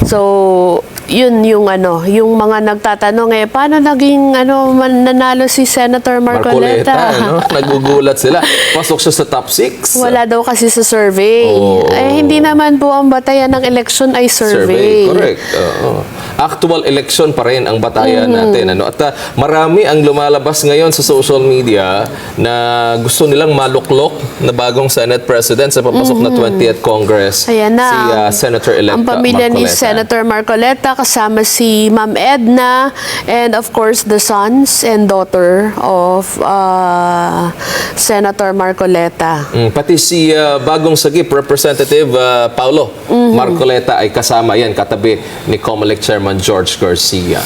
[SPEAKER 3] So, yun yung yung mga nagtatanong paano naging nanalo si Senator Marcoleta?
[SPEAKER 9] Nagugulat sila. Pasok siya sa top 6.
[SPEAKER 3] Wala daw kasi sa survey. Hindi naman po ang batayan ng election ay survey.
[SPEAKER 9] Correct. Actual election pa rin ang batayan natin. At marami ang lumalabas ngayon sa social media na gusto nilang maluklok na bagong Senate President sa papasok na 20th Congress.
[SPEAKER 3] Ayan na.
[SPEAKER 9] Si Senator-elect
[SPEAKER 3] ang pamilya ni Senator Marcoleta, kasama si Ma'am Edna, and of course the sons and daughter of Senator Marcoleta.
[SPEAKER 9] Pati si bagong sagip Representative Paulo Marcoleta ay kasama yan, katabi ni COMELEC Chairman George Garcia.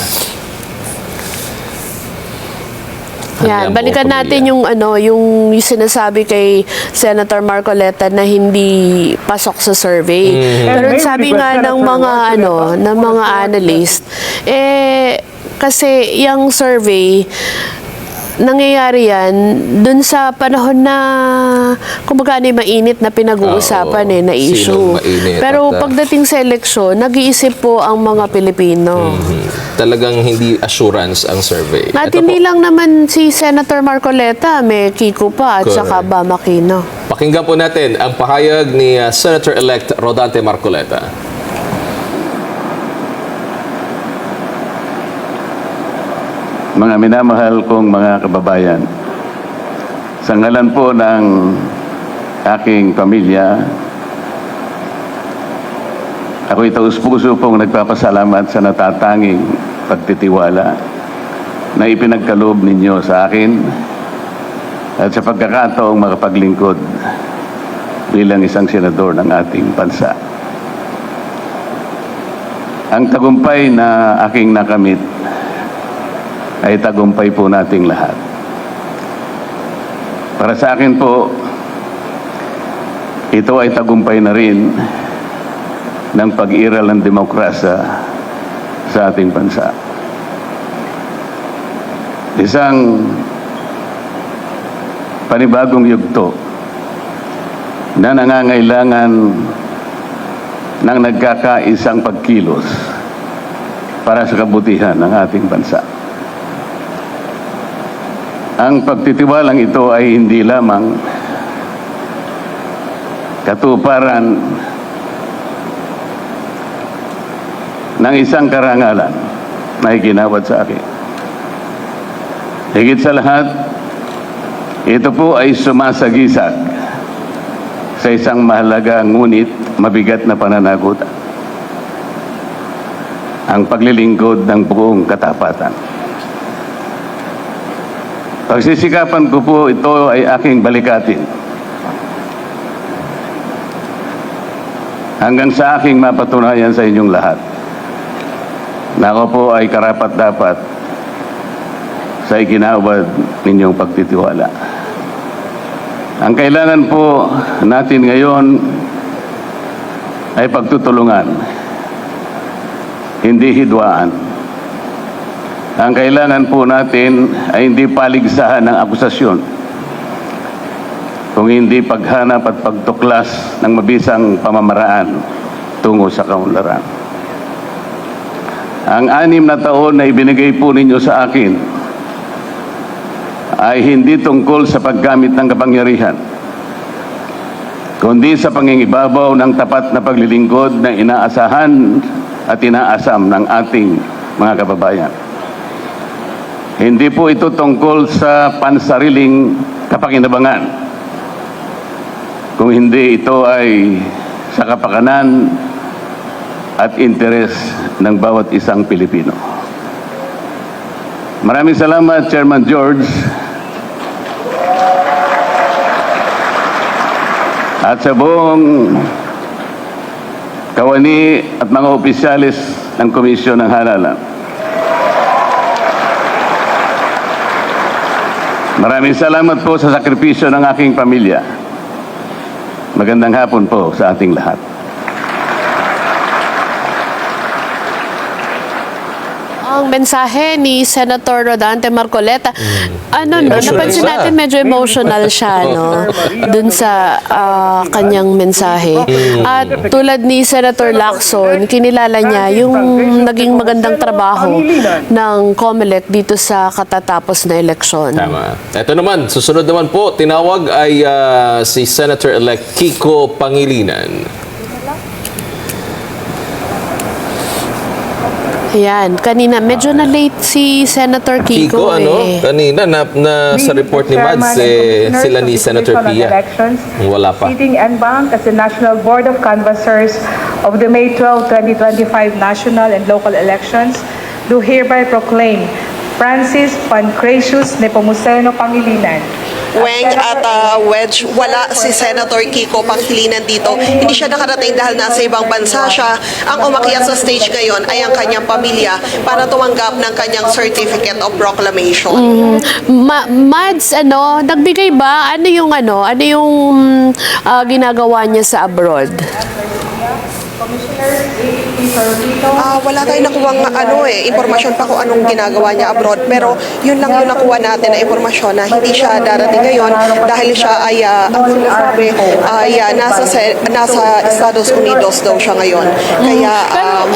[SPEAKER 3] Yan, balikan natin yung yung sinasabi kay Senator Marcoleta na hindi pasok sa survey. Pero sabi nga ng mga ng mga analyst, kasi yung survey nangyayari yan dun sa panahon na kumbaga mainit na pinag-uusapan na issue. Pero pagdating sa eleksyon, nag-iisip po ang mga Pilipino.
[SPEAKER 9] talagang hindi assurance ang survey.
[SPEAKER 3] At
[SPEAKER 9] Ito
[SPEAKER 3] hindi
[SPEAKER 9] po,
[SPEAKER 3] lang naman si Senator Marcoleta, may Kiko pa at
[SPEAKER 9] Correct.
[SPEAKER 3] saka Bam Aquino.
[SPEAKER 9] pakinggan po natin ang pahayag ni Senator-elect Rodante Marcoleta.
[SPEAKER 12] Mga minamahal kong mga kababayan, sa ngalan po ng aking pamilya, ako'y taus-puso pong nagpapasalamat sa natatanging pagtitiwala na ipinagkaloob ninyo sa akin at sa pagkakataong makapaglingkod bilang isang senador ng ating bansa. Ang tagumpay na aking nakamit ay tagumpay po nating lahat. Para sa akin po, ito ay tagumpay na rin ng pag-iral ng demokrasya sa ating bansa. Isang panibagong yugto na nangangailangan ng nagkakaisang pagkilos para sa kabutihan ng ating bansa. Ang pagtitiwalang ito ay hindi lamang katuparan ng isang karangalan na iginawad sa akin. Higit sa lahat, ito po ay sumasagisag sa isang mahalaga ngunit mabigat na pananagutan. Ang paglilingkod ng buong katapatan. Pagsisikapan ko po ito ay aking balikatin. Hanggang sa aking mapatunayan sa inyong lahat na ako po ay karapat-dapat sa iginawad ninyong pagtitiwala. Ang kailangan po natin ngayon ay pagtutulungan, hindi hidwaan. Ang kailangan po natin ay hindi paligsahan ng akusasyon, kung hindi paghanap at pagtuklas ng mabisang pamamaraan tungo sa kaunlaran. Ang 6 na taon na ibinigay po ninyo sa akin ay hindi tungkol sa paggamit ng kapangyarihan, kundi sa pangingibabaw ng tapat na paglilingkod na inaasahan at inaasam ng ating mga kababayan. Hindi po ito tungkol sa pansariling kapakinabangan, kung hindi ito ay sa kapakanan at interes ng bawat isang Pilipino. Maraming salamat, Chairman George, at sa buong kawani at mga opisyalis ng Komisyon ng Halalan. Maraming salamat po sa sakripisyo ng aking pamilya. Magandang hapon po sa ating lahat.
[SPEAKER 3] Ang mensahe ni Senator Rodante Marcoleta, napansin natin medyo emotional siya, no? Dun sa kanyang mensahe. At tulad ni Senator Lacson, kinilala niya yung naging magandang trabaho ng COMELEC dito sa katatapos na eleksyon.
[SPEAKER 9] Tama. Ito naman, susunod naman po, tinawag ay si Senator-elect Kiko Pangilinan.
[SPEAKER 3] Ayan, kanina medyo na late si Senator Kiko.
[SPEAKER 9] Kanina sa report ni Mads, sila ni Senator Pia. Wala pa.
[SPEAKER 8] Sitting en banc as the National Board of Canvassers of the May 12, 2025 national and local elections, do hereby proclaim Francis Pancratius Nepomuceno Pangilinan.
[SPEAKER 13] Weng at Wedge, wala si Senator Kiko Pangilinan dito. Hindi siya nakarating dahil nasa ibang bansa siya. Ang umakyat sa stage ngayon ay ang kanyang pamilya para tumanggap ng kanyang Certificate of Proclamation.
[SPEAKER 3] Mads, nagbigay ba? Ano yung ginagawa niya sa abroad?
[SPEAKER 8] Commissioner
[SPEAKER 13] Wala tayong nakuwang impormasyon pa kung anong ginagawa niya abroad. Pero yun lang yung nakuha natin na impormasyon na hindi siya darating ngayon dahil siya ay, ang sinasabi, ay nasa Estados Unidos daw siya ngayon. Kaya,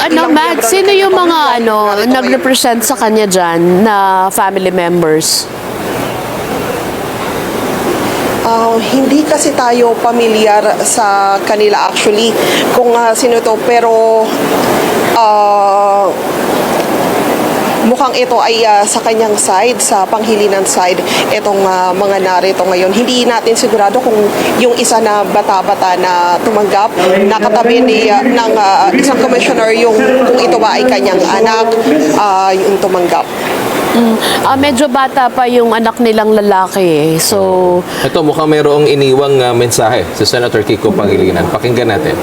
[SPEAKER 3] Pero Matt, sino yung mga nag-represent sa kanya dyan na family members?
[SPEAKER 13] Hindi kasi tayo pamilyar sa kanila actually kung sino to, pero mukhang ito ay sa kanyang side, sa Pangilinan side, itong mga narito ngayon. Hindi natin sigurado kung yung isa na bata-bata na tumanggap, nakatabi ng isang commissioner, kung ito ba ay kanyang anak, yung tumanggap.
[SPEAKER 3] Medyo bata pa yung anak nilang lalaki. So,
[SPEAKER 9] Ito, mukhang mayroong iniwang mensahe si Senator Kiko Pangilinan. Pakinggan natin.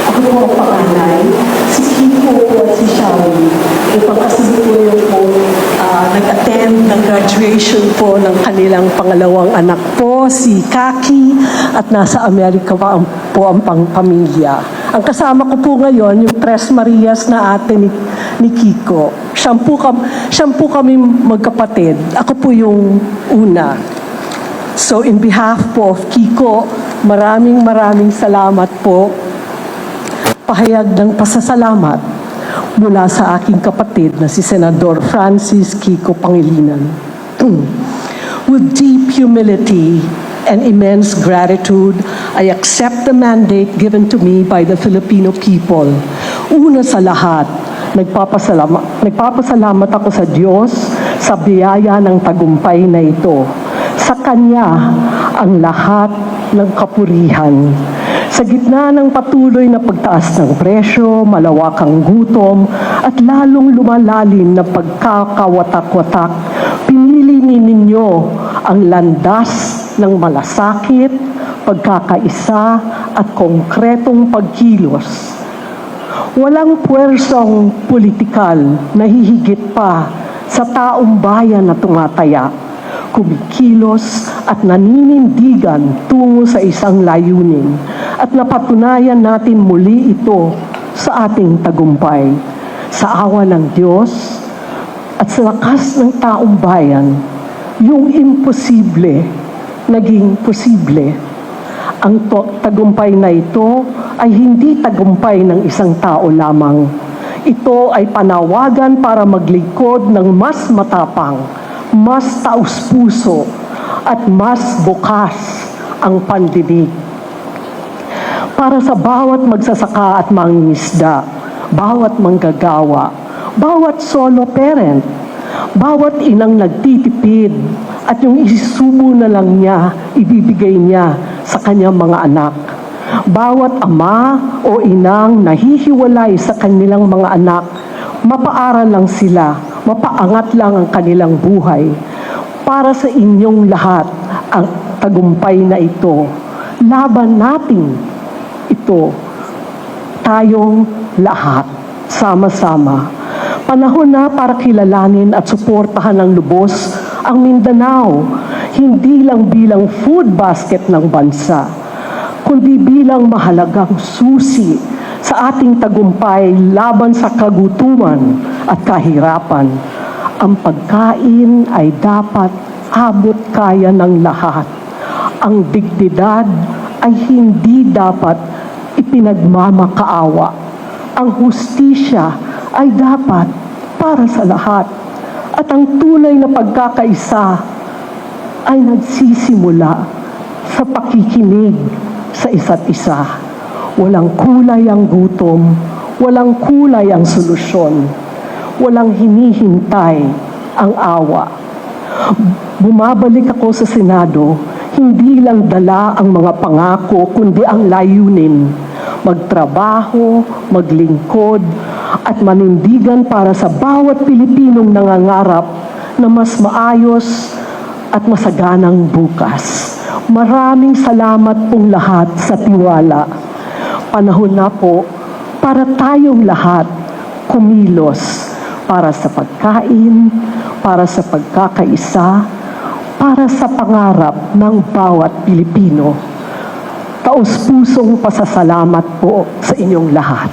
[SPEAKER 14] Ako po ang panganay, si Kiko po at si Shawi. Upang kasalukuyan po nag-attend ng graduation po ng kanilang pangalawang anak po, si Kaki, at nasa Amerika po ang pamilya. Ang kasama ko po ngayon, yung Tres Marias na ate ni Kiko. Siyam po kami magkapatid. Ako po yung una. So in behalf po of Kiko, maraming salamat po. Pahayag ng pasasalamat mula sa aking kapatid na si Senador Francis Kiko Pangilinan. With deep humility and immense gratitude, I accept the mandate given to me by the Filipino people. Una sa lahat, nagpapasalamat ako sa Diyos sa biyaya ng tagumpay na ito. Sa Kanya ang lahat ng kapurihan. Sa gitna ng patuloy na pagtaas ng presyo, malawakang gutom, at lalong lumalalim na pagkakawatak-watak, pinili ninyo ang landas ng malasakit, pagkakaisa, at konkretong pagkilos. Walang puwersang politikal na hihigit pa sa taong bayan na tumataya, kumikilos at naninindigan tungo sa isang layunin, at napatunayan natin muli ito sa ating tagumpay. Sa awa ng Diyos at sa lakas ng taong bayan, yung imposible naging posible. Ang tagumpay na ito ay hindi tagumpay ng isang tao lamang. Ito ay panawagan para maglingkod ng mas matapang, mas taus-puso, at mas bukas ang pandinig. Para sa bawat magsasaka at mangingisda, bawat manggagawa, bawat solo parent, bawat inang nagtitipid, at yung isusubo na lang niya, ibibigay niya sa kanyang mga anak. Bawat ama o inang nahihiwalay sa kanilang mga anak, mapaaral lang sila, mapaangat lang ang kanilang buhay. Para sa inyong lahat, ang tagumpay na ito, laban natin ito, tayong lahat, sama-sama. Panahon na para kilalanin at suportahan ng lubos ang Mindanao, hindi lang bilang food basket ng bansa, kundi bilang mahalagang susi sa ating tagumpay laban sa kagutuman at kahirapan. Ang pagkain ay dapat abot kaya ng lahat. Ang dignidad ay hindi dapat ipinagmamakaawa. Ang hustisya ay dapat para sa lahat. At ang tunay na pagkakaisa ay nagsisimula sa pakikinig sa isa't isa. Walang kulay ang gutom, walang kulay ang solusyon, walang hinihintay ang awa. Bumabalik ako sa Senado, hindi lang dala ang mga pangako, kundi ang layunin. Magtrabaho, maglingkod, at manindigan para sa bawat Pilipinong nangangarap na mas maayos at masaganang bukas. Maraming salamat pong lahat sa tiwala. Panahon na po para tayong lahat kumilos para sa pagkain, para sa pagkakaisa, para sa pangarap ng bawat Pilipino. Taus-pusong pasasalamat po sa inyong lahat.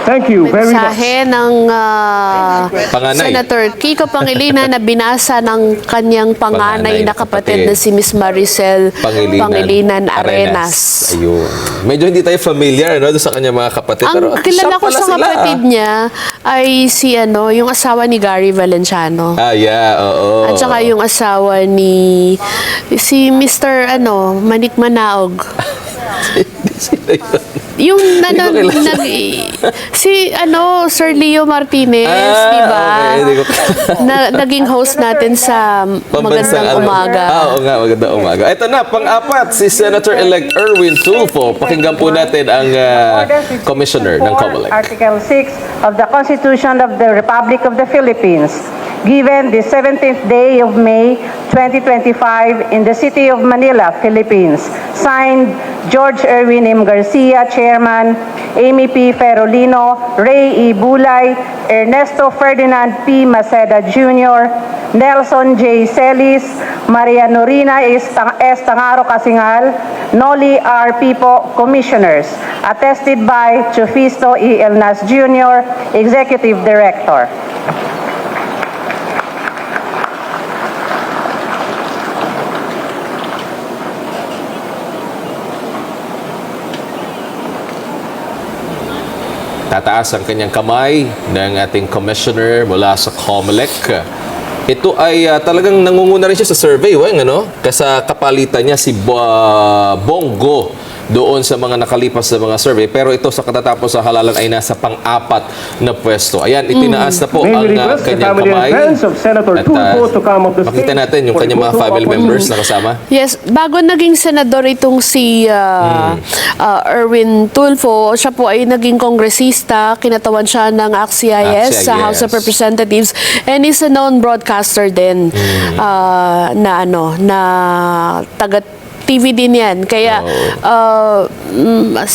[SPEAKER 2] Thank you very much.
[SPEAKER 3] Mensahe ng
[SPEAKER 9] Panganay.
[SPEAKER 3] Senator Kiko Pangilinan na binasa ng kanyang panganay na kapatid na si Miss Maricel Pangilinan Arenas.
[SPEAKER 9] Ayun. Medyo hindi tayo familiar doon sa kanyang mga kapatid. pero
[SPEAKER 3] Ang kilala
[SPEAKER 9] siya
[SPEAKER 3] ko
[SPEAKER 9] pala
[SPEAKER 3] sa
[SPEAKER 9] sila,
[SPEAKER 3] kapatid niya ay si yung asawa ni Gary Valenciano.
[SPEAKER 9] yeah, oo.
[SPEAKER 3] At saka yung asawa ni si Mr. Manik Manaog.
[SPEAKER 9] Sila yun.
[SPEAKER 3] Yung
[SPEAKER 9] Hindi ko kilala.
[SPEAKER 3] si Sir Leo Martinez, di ba?
[SPEAKER 9] Okay, hindi ko
[SPEAKER 3] Naging host natin sa
[SPEAKER 9] Pambansang
[SPEAKER 3] Magandang Umaga.
[SPEAKER 9] Oo nga, magandang umaga. Ito na, pang-apat, si Senator-elect Erwin Tulfo. Pakinggan po natin ang commissioner ng COMELEC.
[SPEAKER 15] Article 6 of the Constitution of the Republic of the Philippines, given the 17th day of May 2025 in the city of Manila, Philippines. Signed, George Erwin M. Garcia, Chairman, Amy P. Ferolino, Ray E. Bulay, Ernesto Ferdinand P. Maceda Jr., Nelson J. Celis, Maria Norina S. Tangaro Casingal, Noli R. Pipo, Commissioners, attested by Chufisto E. Elnas Jr., Executive Director.
[SPEAKER 9] Tataas ang kanyang kamay ng ating commissioner mula sa COMELEC. Ito ay talagang nangunguna rin siya sa survey, Kasi kapalitan niya si Bongo doon sa mga nakalipas na mga survey. Pero ito sa katatapos sa halalan ay nasa pang-apat na pwesto. Ayan, itinaas na po
[SPEAKER 2] May
[SPEAKER 9] ang
[SPEAKER 2] request the
[SPEAKER 9] kanyang
[SPEAKER 2] family and
[SPEAKER 9] kamay.
[SPEAKER 2] friends of Senator Tulfo to come up the
[SPEAKER 9] makita
[SPEAKER 2] stage
[SPEAKER 9] natin yung
[SPEAKER 2] for
[SPEAKER 9] kanyang mga
[SPEAKER 2] photo
[SPEAKER 9] family
[SPEAKER 2] op.
[SPEAKER 9] members na kasama.
[SPEAKER 3] Yes, bago naging senador itong si Erwin Tulfo, siya po ay naging kongresista, kinatawan siya ng AXIS sa House of Representatives, and is a known broadcaster din na taga TV din yan. Kaya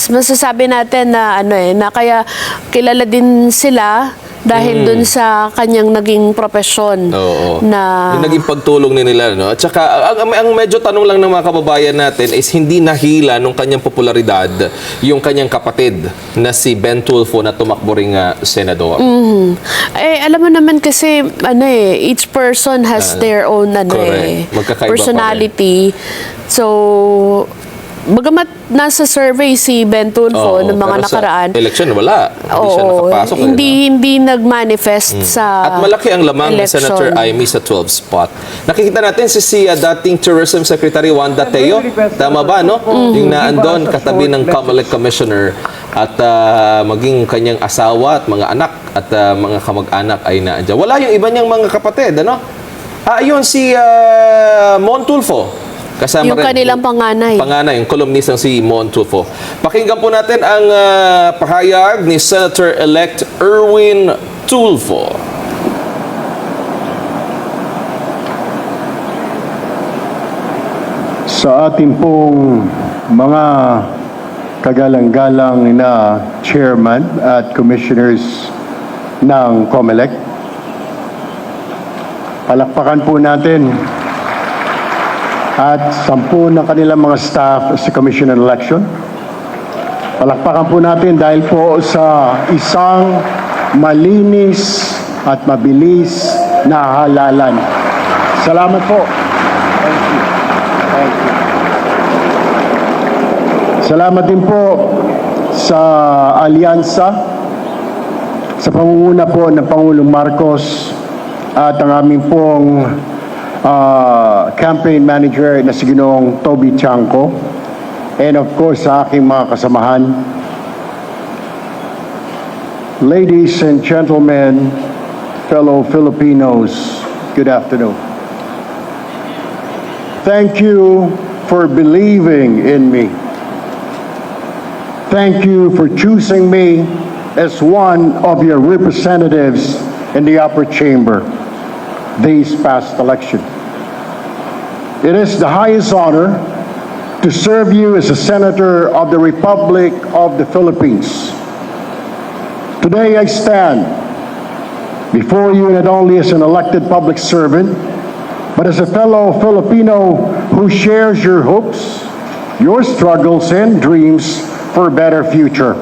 [SPEAKER 3] masasabi natin na na kaya kilala din sila dahil dun sa kanyang naging profesyon. Na
[SPEAKER 9] yung naging pagtulong nila, At saka, ang medyo tanong lang ng mga kababayan natin is hindi nahila nung kanyang popularidad yung kanyang kapatid na si Ben Tulfo na tumakbo ring senador.
[SPEAKER 3] alam mo naman kasi each person has their own
[SPEAKER 9] Magkakaiba
[SPEAKER 3] personality. So bagamat nasa survey si Ben Tulfo ng mga
[SPEAKER 9] pero
[SPEAKER 3] nakaraan,
[SPEAKER 9] sa election, wala. Hindi siya nakapasok.
[SPEAKER 3] hindi nag-manifest sa
[SPEAKER 9] At malaki ang lamang ni
[SPEAKER 3] election.
[SPEAKER 9] Senator Amy sa 12 spot. Nakikita natin si dating Tourism Secretary Wanda Teo. Tama ba, Yung naandon katabi ng COMELEC Commissioner at maging kanyang asawa at mga anak at mga kamag-anak ay naandyan. Wala yung iba niyang mga kapatid, Ayun, si Mon Tulfo. Kasama
[SPEAKER 3] Yung
[SPEAKER 9] rin,
[SPEAKER 3] kanilang panganay.
[SPEAKER 9] yung kolumnistang si Mon Tulfo. Pakinggan po natin ang pahayag ni Senator-elect Erwin Tulfo.
[SPEAKER 11] Sa ating pong mga kagalang-galang na chairman at commissioners ng COMELEC, palakpakan po natin at 10 ng kanilang mga staff sa Commission on Election. Palakpakan po natin dahil po sa isang malinis at mabilis na halalan. Salamat po. Thank you. Thank you. Salamat din po sa alyansa, sa pangunguna po ng Pangulong Marcos at ang aming pong campaign manager na si Ginoong Toby Chanco, and of course sa aking mga kasamahan. Ladies and gentlemen, fellow Filipinos, good afternoon. Thank you for believing in me. Thank you for choosing me as one of your representatives in the upper chamber this past election. It is the highest honor to serve you as a senator of the Republic of the Philippines. Today I stand before you not only as an elected public servant, but as a fellow Filipino who
[SPEAKER 16] who shares your hopes, your struggles and dreams for a better future.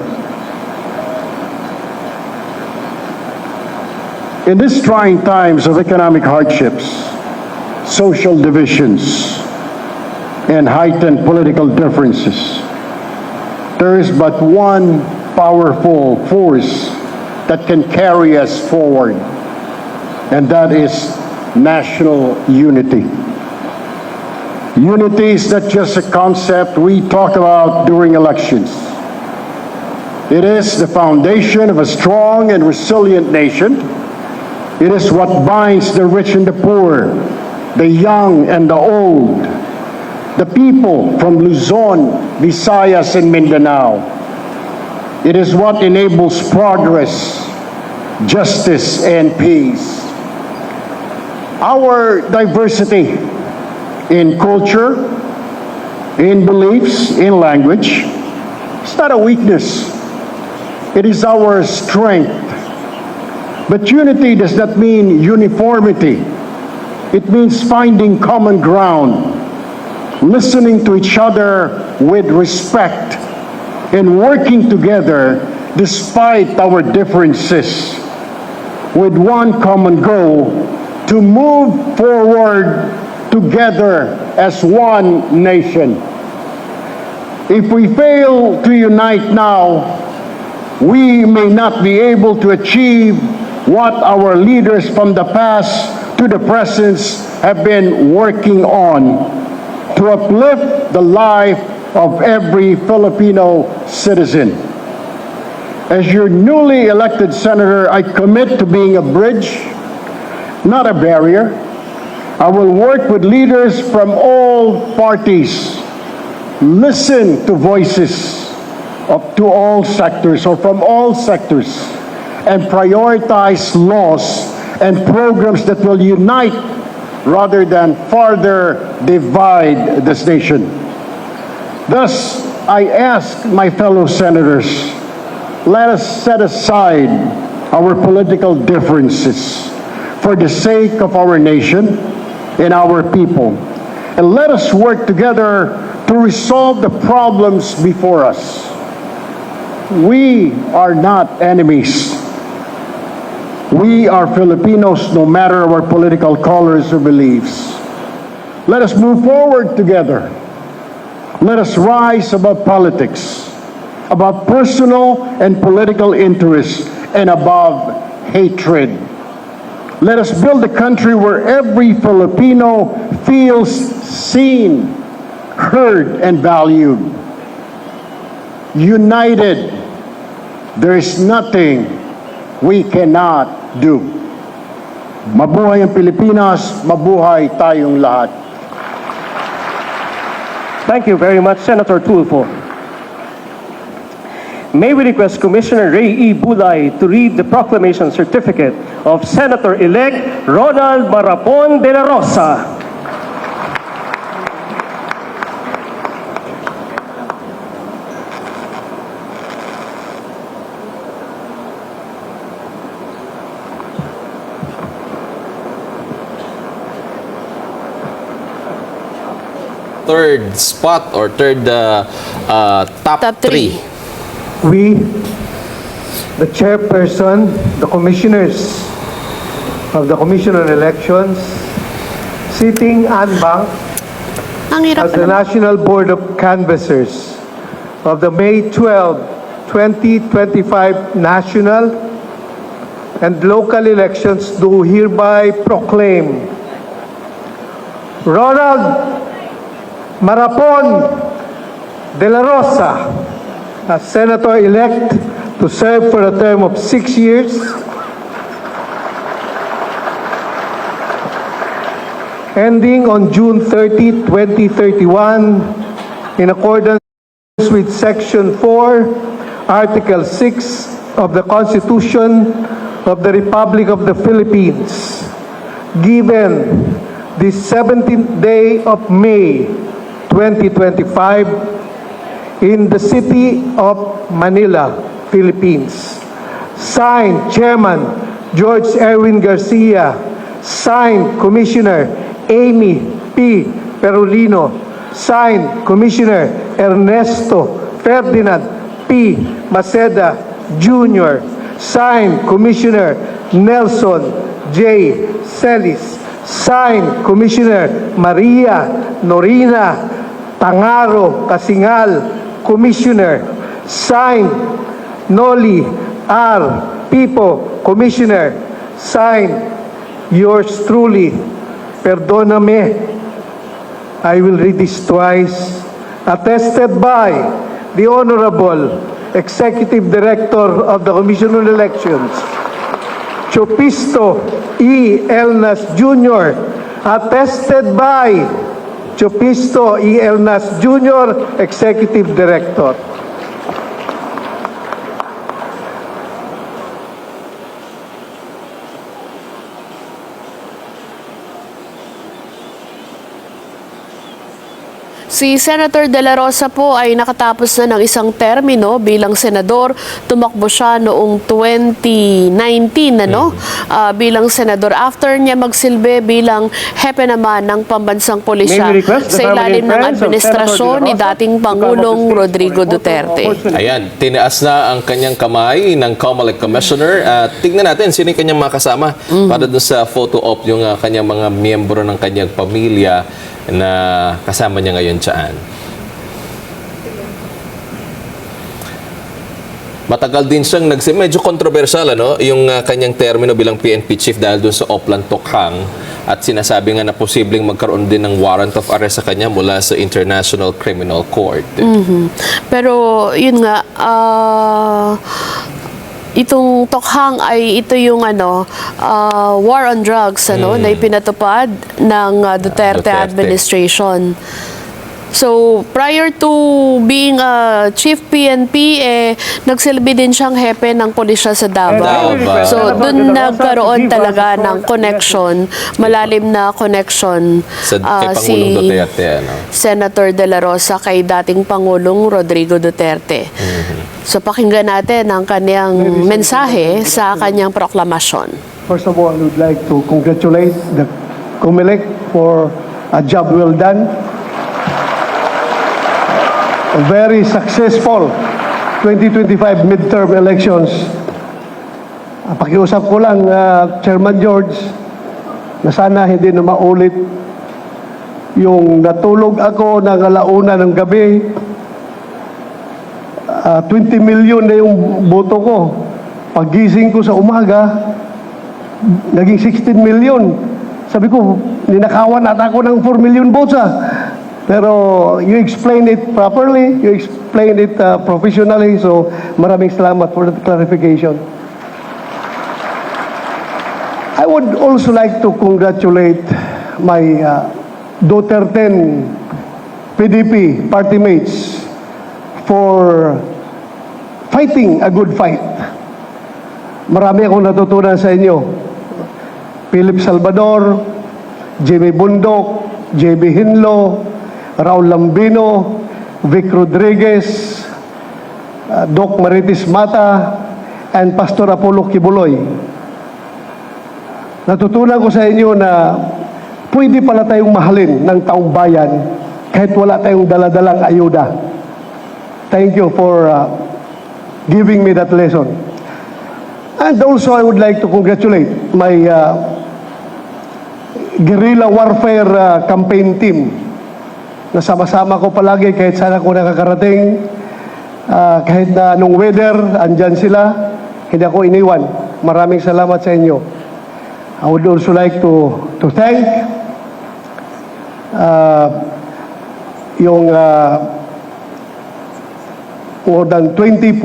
[SPEAKER 16] In these trying times of economic hardships, social divisions, and heightened political differences, there is but one powerful force that can carry us forward, and that is national unity. Unity is not just a concept we talk about during elections. It is the foundation of a strong and resilient nation. It is what binds the rich and the poor, the young and the old, the people from Luzon, Visayas, and Mindanao. It is what enables progress, justice, and peace. Our diversity in culture, in beliefs, in language, it's not a weakness. It is our strength. But unity does not mean uniformity. It means finding common ground, listening to each other with respect, and working together despite our differences, with one common goal: to move forward together as one nation. If we fail to unite now, we may not be able to achieve what our leaders from the past to the present have been working on to uplift the life of every Filipino citizen. As your newly elected senator, I commit to being a bridge, not a barrier. I will work with leaders from all parties, listen to voices to all sectors or from all sectors, and prioritize laws and programs that will unite rather than further divide this nation. Thus, I ask my fellow senators, let us set aside our political differences for the sake of our nation and our people, and let us work together to resolve the problems before us. We are not enemies. We are Filipinos, no matter our political colors or beliefs. Let us move forward together. Let us rise above politics, above personal and political interests, and above hatred. Let us build a country where every Filipino feels seen, heard, and valued. United, there is nothing we cannot do. Mabuhay ang Pilipinas, mabuhay tayong lahat.
[SPEAKER 2] Thank you very much, Senator Tulfo. May we request Commissioner Ray E. Bulay to read the proclamation certificate of Senator-elect Ronald Marapon de la Rosa.
[SPEAKER 9] Third spot or third top three.
[SPEAKER 5] We, the chairperson, the commissioners of the Commission on Elections, sitting en banc
[SPEAKER 3] Ang hirap
[SPEAKER 5] as the National Board of Canvassers of the May 12, 2025 national and local elections, do hereby proclaim Ronald Marapon de la Rosa as Senator-elect to serve for a term of 6 years, ending on June 30, 2031, in accordance with Section 4, Article 6 of the Constitution of the Republic of the Philippines, given the 17th day of May, 2025, in the city of Manila, Philippines. Signed, Chairman George Erwin Garcia. Signed, Commissioner Amy P. Ferolino. Signed, Commissioner Ernesto Ferdinand P. Maceda Jr. Signed, Commissioner Nelson J. Celis. Signed, Commissioner Maria Norina Tangaro Kasingal, Commissioner. Signed, Noli R. Pipo, Commissioner. Signed, yours truly. Perdóname, I will read this twice. Attested by the Honorable Executive Director of the Commission on Elections, Chopisto E. Elnas Jr. Attested by Chopisto E. Elnas Jr., Executive Director.
[SPEAKER 3] Si Senator De La Rosa po ay nakatapos na ng isang termino bilang senador. Tumakbo siya noong 2019 bilang senador. After niya magsilbi bilang hepe naman ng pambansang pulisya sa ilalim ng administrasyon ni dating Pangulong Rodrigo Duterte.
[SPEAKER 9] Ayan, tinaas na ang kanyang kamay ng COMELEC Commissioner. Tignan natin sino yung kanyang mga kasama para dun sa photo op yung kanyang mga miyembro ng kanyang pamilya na kasama niya ngayon dyan. Matagal din siyang medyo controversial yung kanyang termino bilang PNP chief dahil doon sa Oplan Tokhang at sinasabi nga na posibleng magkaroon din ng warrant of arrest sa kanya mula sa International Criminal Court.
[SPEAKER 3] Pero yun nga, itong Tokhang ay ito yung war on drugs na ipinatupad ng Duterte administration. So, prior to being a chief PNP, nagsilbi din siyang hepe ng pulisya sa Davao. So, dun nagkaroon talaga ng connection, malalim na connection si Senator De La Rosa kay dating Pangulong Rodrigo Duterte. So, pakinggan natin ang kanyang mensahe sa kanyang proklamasyon.
[SPEAKER 5] First of all, I would like to congratulate the COMELEC for a job well done. A very successful 2025 midterm elections. Pakiusap ko lang, Chairman George, na sana hindi na maulit yung natulog ako ng alauna ng gabi. 20 million na yung boto ko. Pagising ko sa umaga, naging 16 million. Sabi ko, ninakawan ata ako ng 4 million votes Pero you explained it properly, you explained it professionally, so maraming salamat for that clarification. I would also like to congratulate my Duterte PDP party mates for fighting a good fight. Marami akong natutunan sa inyo. Philip Salvador, Jimmy Bundok, JB Hinlo, Raul Lambino, Vic Rodriguez, Doc Maritis Mata, and Pastor Apollo Kibuloy. Natutunan ko sa inyo na pwede pala tayong mahalin ng taong bayan kahit wala tayong daladalang ayuda. Thank you for giving me that lesson. And also I would like to congratulate my guerrilla warfare campaign team. Nasama-sama ko palagi kahit saan ako nakakarating, kahit na anong weather, andyan sila, hindi ako iniwan. Maraming salamat sa inyo. I would also like to thank yung more than 20.7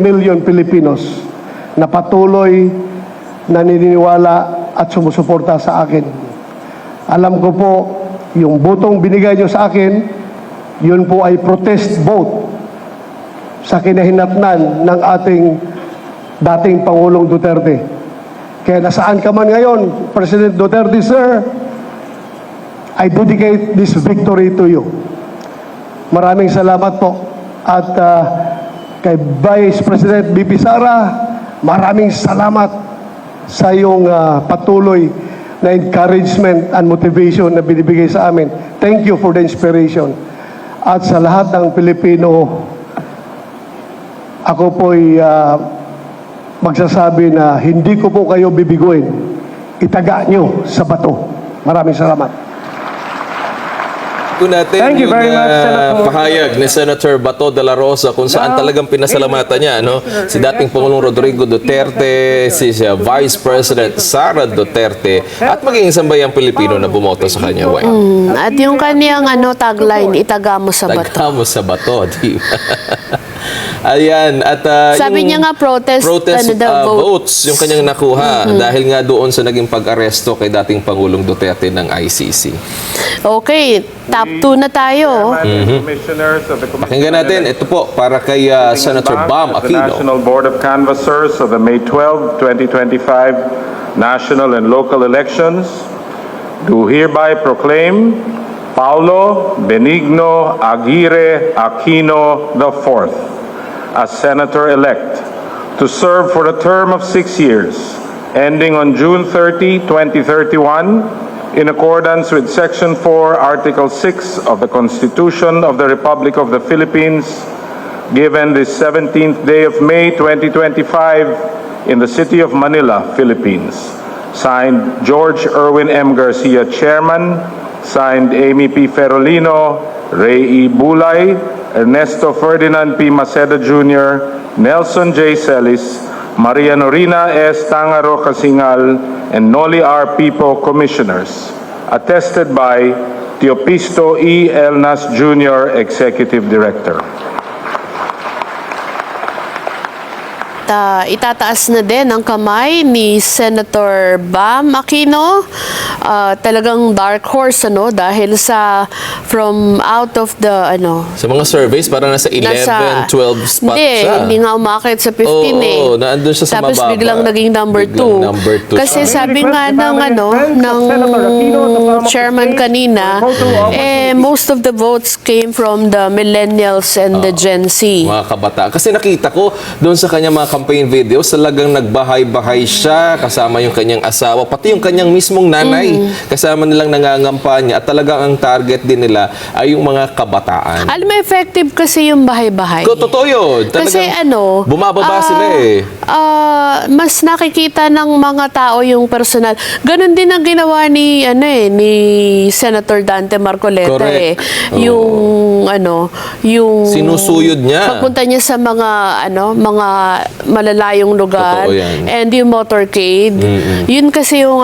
[SPEAKER 5] million Filipinos na patuloy na naniniwala at sumusuporta sa akin. Alam ko po, yung botong binigay nyo sa akin, yun po ay protest vote sa kinahinatnan ng ating dating Pangulong Duterte. Kaya nasaan ka man ngayon, President Duterte, sir, I dedicate this victory to you. Maraming salamat po. At kay Vice President BP Sara, maraming salamat sa iyong patuloy
[SPEAKER 17] na encouragement and motivation na binibigay sa amin. Thank you for the inspiration. At sa lahat ng Pilipino, ako po'y magsasabi na hindi ko po kayo bibiguin. Itaga nyo sa bato. Maraming salamat.
[SPEAKER 9] Po natin
[SPEAKER 2] Thank you very much, Senator.
[SPEAKER 9] pahayag ni Senator Bato de la Rosa kung saan talagang pinasalamatan niya si dating Pangulong Rodrigo Duterte, si Vice President Sara Duterte at maging sambayang Pilipino na bumoto sa kanya.
[SPEAKER 3] At yung kaniyang tagline, itaga mo sa bato.
[SPEAKER 9] Taga mo sa bato, di ba? Ayan, at
[SPEAKER 3] Sabi
[SPEAKER 9] yung
[SPEAKER 3] niya nga protest
[SPEAKER 9] votes yung kanyang nakuha dahil nga doon sa naging pag-aresto kay dating Pangulong Duterte ng ICC.
[SPEAKER 3] Okay, top 2 na tayo.
[SPEAKER 9] Pakinggan natin, ito po para kay Senator Bam
[SPEAKER 10] As the
[SPEAKER 9] Aquino.
[SPEAKER 10] National Board of Canvassers of the May 12, 2025 national and local elections, do hereby proclaim Paulo Benigno Aguirre Aquino IV as Senator-elect to serve for a term of 6 years, ending on June 30, 2031, in accordance with Section 4, Article 6 of the Constitution of the Republic of the Philippines, given this 17th day of May 2025 in the city of Manila, Philippines. Signed, George Erwin M. Garcia, Chairman. Signed, Amy P. Ferolino, Ray E. Bulay, Ernesto Ferdinand P. Macedo Jr., Nelson J. Celis, Maria Norina S. Tangaro Casingal, and Noli R. Pipo, Commissioners. Attested by Teopisto E. Elnas Jr., Executive Director.
[SPEAKER 3] Itataas na din ang kamay ni Senator Bam Aquino. Talagang dark horse dahil sa from out of the
[SPEAKER 9] Sa mga surveys, parang nasa 11, 12 spot siya.
[SPEAKER 3] Hindi nga umakit sa 15
[SPEAKER 9] Oo, naandun siya sa
[SPEAKER 3] Tapos
[SPEAKER 9] mababa.
[SPEAKER 3] biglang naging number 2.
[SPEAKER 9] number 2
[SPEAKER 3] Kasi
[SPEAKER 9] siya.
[SPEAKER 3] sabi nga ng chairman kanina, most of the votes came from the millennials and the Gen Z.
[SPEAKER 9] Mga kabataan. Kasi nakita ko doon sa kanya mga campaign videos, talagang nagbahay-bahay siya, kasama yung kanyang asawa, pati yung kanyang mismong nanay. Kasama nilang nangangampanya at talagang ang target din nila ay yung mga kabataan.
[SPEAKER 3] Alam mo, effective kasi yung bahay-bahay.
[SPEAKER 9] Totoo yun.
[SPEAKER 3] Kasi
[SPEAKER 9] bumababa sila
[SPEAKER 3] mas nakikita ng mga tao yung personal. Ganon din ang ginawa ni Senator Dante Marcoleta.
[SPEAKER 9] Correct.
[SPEAKER 3] Yung
[SPEAKER 9] sinusuyod niya.
[SPEAKER 3] pagpunta niya sa mga mga malalayong lugar.
[SPEAKER 9] Totoo yan.
[SPEAKER 3] And yung motorcade. Yun kasi yung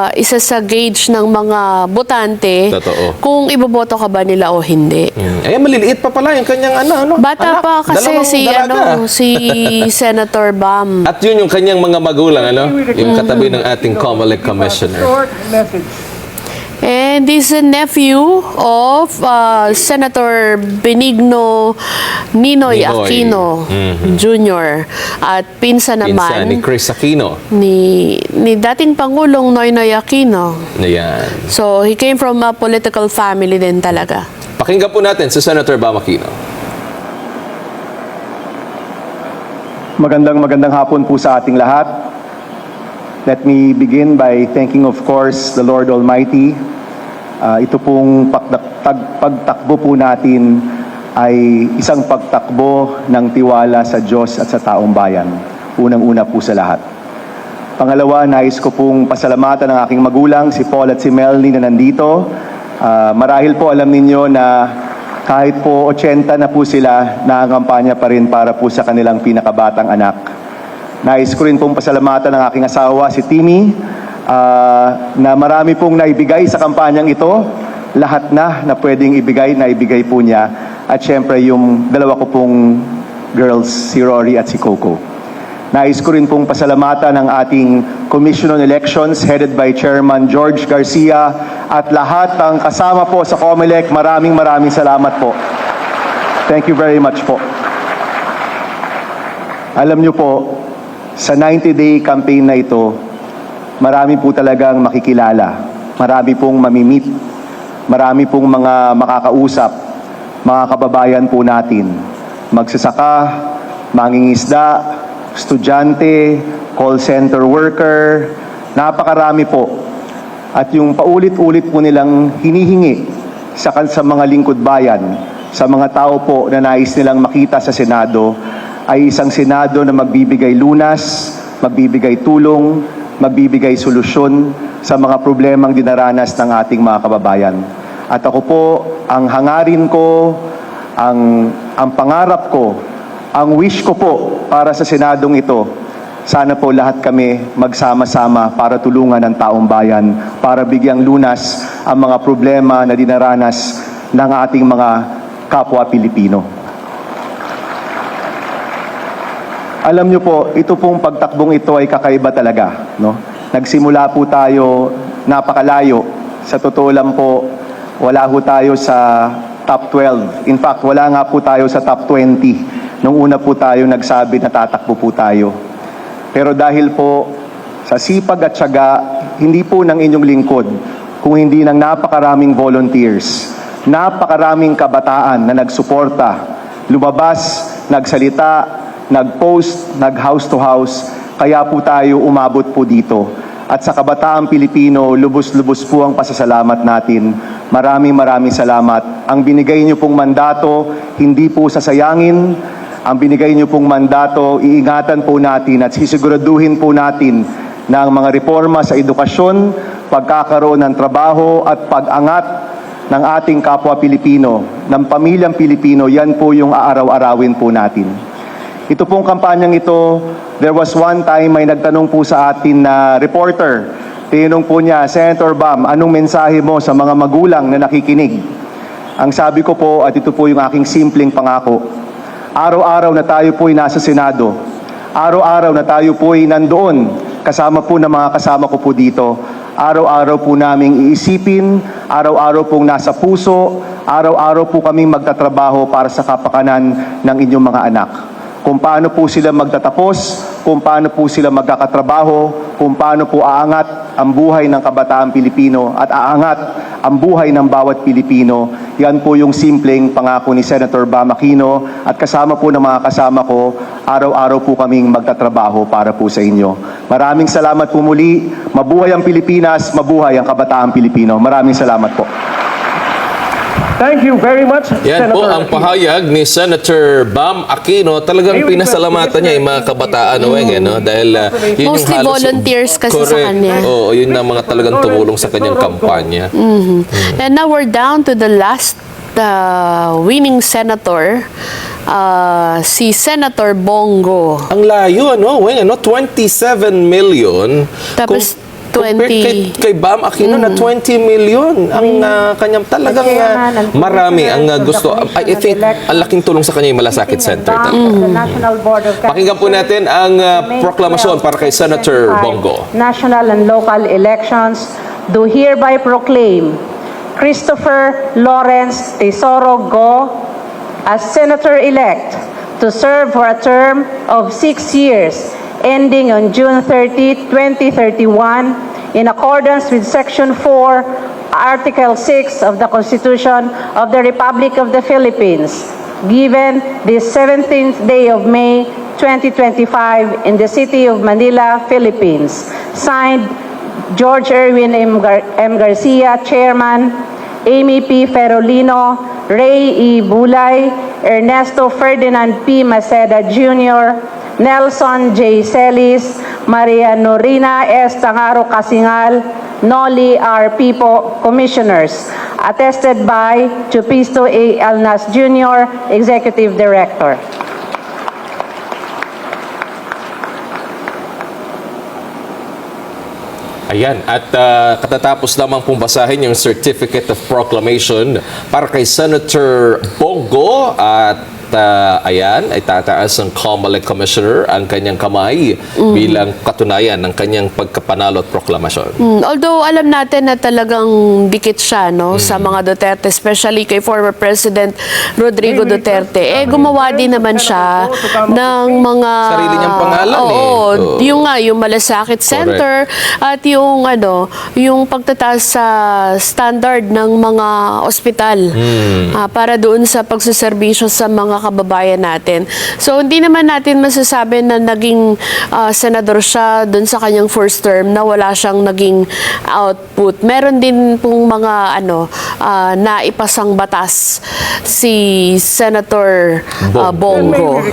[SPEAKER 3] isa sa gauge ng mga botante.
[SPEAKER 9] Totoo.
[SPEAKER 3] Kung iboboto ka ba nila o hindi.
[SPEAKER 9] Maliliit pa pala yung kanyang
[SPEAKER 3] Bata
[SPEAKER 9] anak.
[SPEAKER 3] pa kasi
[SPEAKER 9] Dalawang dalaga.
[SPEAKER 3] si Senator Bam.
[SPEAKER 9] At yun yung kanyang mga magulang, yung katabi ng ating COMELEC Commissioner.
[SPEAKER 3] And this is a nephew of Senator Benigno Ninoy Aquino Jr. At pinsan naman
[SPEAKER 9] ni Chris Aquino.
[SPEAKER 3] ni dating Pangulong Noynoy Aquino.
[SPEAKER 9] Ayan.
[SPEAKER 3] So, he came from a political family din talaga.
[SPEAKER 9] Pakinggan po natin si Senator Bam Aquino.
[SPEAKER 18] Magandang hapon po sa ating lahat. Let me begin by thanking, of course, the Lord Almighty. Ito pong pagtakbo po natin ay isang pagtakbo ng tiwala sa Diyos at sa taong bayan. Unang-una po sa lahat. Pangalawa, nais ko pong pasalamatan ang aking magulang, si Paul at si Melanie na nandito. Marahil po alam ninyo na kahit po 80 na po sila, nangangampanya pa rin para po sa kanilang pinakabatang anak. Nais ko rin pong pasalamatan ang aking asawa, si Timmy, na marami pong naibigay sa kampanyang ito. Lahat na pwedeng ibigay, naibigay po niya. At syempre yung dalawa ko pong girls, si Rory at si Coco. Nais ko rin pong pasalamatan ang ating Commission on Elections headed by Chairman George Garcia at lahat ng kasama po sa COMELEC. Maraming salamat po. Thank you very much po. Alam niyo po, sa 90-day campaign na ito, marami po talagang makikilala. Marami pong mamimit. Marami pong mga makakausap, mga kababayan po natin. Magsasaka, mangingisda, estudyante, call center worker, Napakarami po. At yung paulit-ulit po nilang hinihingi sa mga lingkod bayan, sa mga tao po na nais nilang makita sa Senado, ay isang Senado na magbibigay lunas, magbibigay tulong, magbibigay solusyon sa mga problemang dinaranas ng ating mga kababayan. At ako po, ang hangarin ko, ang pangarap ko, ang wish ko po para sa Senadong ito, sana po lahat kami magsama-sama para tulungan ang taong bayan, para bigyang lunas ang mga problema na dinaranas ng ating mga kapwa Pilipino. Alam niyo po, ito pong pagtakbong ito ay kakaiba talaga, no? Nagsimula po tayo napakalayo. Sa totoo lang po, wala po tayo sa top 12. In fact, wala nga po tayo sa top 20 nung una po tayo nagsabi na tatakbo po tayo. Pero dahil po sa sipag at tiyaga, hindi po ng inyong lingkod, kung hindi ng napakaraming volunteers, napakaraming kabataan na nagsuporta, lumabas, nagsalita, nag-post, nag-house to house, kaya po tayo umabot po dito. At sa kabataang Pilipino, lubos-lubos po ang pasasalamat natin. Maraming salamat. Ang binigay niyo pong mandato, hindi po sasayangin. Ang binigay niyo pong mandato, iingatan po natin at sisiguraduhin po natin na ang mga reforma sa edukasyon, pagkakaroon ng trabaho at pag-angat ng ating kapwa Pilipino, ng pamilyang Pilipino, yan po yung aaraw-arawin po natin. Ito pong kampanyang ito, there was one time may nagtanong po sa atin na reporter, tinanong po niya, Senator Bam, anong mensahe mo sa mga magulang na nakikinig? Ang sabi ko po, at ito po yung aking simpleng pangako, araw-araw na tayo po'y nasa Senado, araw-araw na tayo po'y nandoon, kasama po ng mga kasama ko po dito, araw-araw po naming iisipin, araw-araw pong nasa puso, araw-araw po kaming magtatrabaho para sa kapakanan ng inyong mga anak. Kung paano po sila magtatapos, kung paano po sila magkakatrabaho, kung paano po aangat ang buhay ng kabataang Pilipino at aangat ang buhay ng bawat Pilipino. Yan po yung simpleng pangako ni Senator Bam Aquino at kasama po ng mga kasama ko, araw-araw po kaming magtatrabaho para po sa inyo. Maraming salamat po muli. Mabuhay ang Pilipinas, mabuhay ang kabataang Pilipino. Maraming salamat po.
[SPEAKER 2] Thank you very much,
[SPEAKER 9] Yan
[SPEAKER 2] Senator
[SPEAKER 9] po ang
[SPEAKER 2] Aquino.
[SPEAKER 9] pahayag ni Senator Bam Aquino. Talagang pinasalamatan niya yung mga kabataan, no? Dahil yun yung
[SPEAKER 3] Mostly
[SPEAKER 9] halos...
[SPEAKER 3] volunteers kasi sa
[SPEAKER 9] Correct.
[SPEAKER 3] kanya.
[SPEAKER 9] Oo, yun na mga talagang tumulong sa kanyang kampanya.
[SPEAKER 3] And now we're down to the last winning senator, si Senator Bongo.
[SPEAKER 9] Ang layo, ano? 27 million.
[SPEAKER 3] Tapos
[SPEAKER 9] Compared kay Bam Aquino na 20 million ang kanyang talagang marami ang gusto. I think ang laking tulong sa kanya yung Malasakit Center. Pakinggan po natin ang proklamasyon para kay Senator Bongo.
[SPEAKER 15] National and local elections do hereby proclaim Christopher Lawrence Tesoro Go as Senator-elect to serve for a term of 6 years ending on June 30, 2031, in accordance with Section 4, Article 6 of the Constitution of the Republic of the Philippines, given the 17th day of May, 2025, in the city of Manila, Philippines. Signed, George Erwin M. Garcia, Chairman, Amy P. Ferolino, Ray E. Bulay, Ernesto Ferdinand P. Maceda Jr., Nelson J. Celis, Maria Norina S. Tangaro Kasingal, Noli R. Pipo, Commissioners, attested by Chupisto A. Alnas Jr., Executive Director.
[SPEAKER 9] Ayan, at katatapos lamang pong basahin yung Certificate of Proclamation para kay Senator Bongo at ayan, ay tataas ng COMELEC Commissioner ang kanyang kamay bilang katunayan ng kanyang pagkapanalo at proklamasyon.
[SPEAKER 3] Although alam natin na talagang dikit siya sa mga Duterte, especially kay former President Rodrigo Duterte, gumawa din naman siya ng mga
[SPEAKER 9] sarili niyang pangalan
[SPEAKER 3] yung yung Malasakit Center at yung yung pagtataas sa standard ng mga ospital para doon sa pagsuserbisyo sa mga mga kababayan natin. So hindi naman natin masasabi na naging senador siya doon sa kanyang first term na wala siyang naging output. Meron din pong mga naipasang batas si Senator Bongo.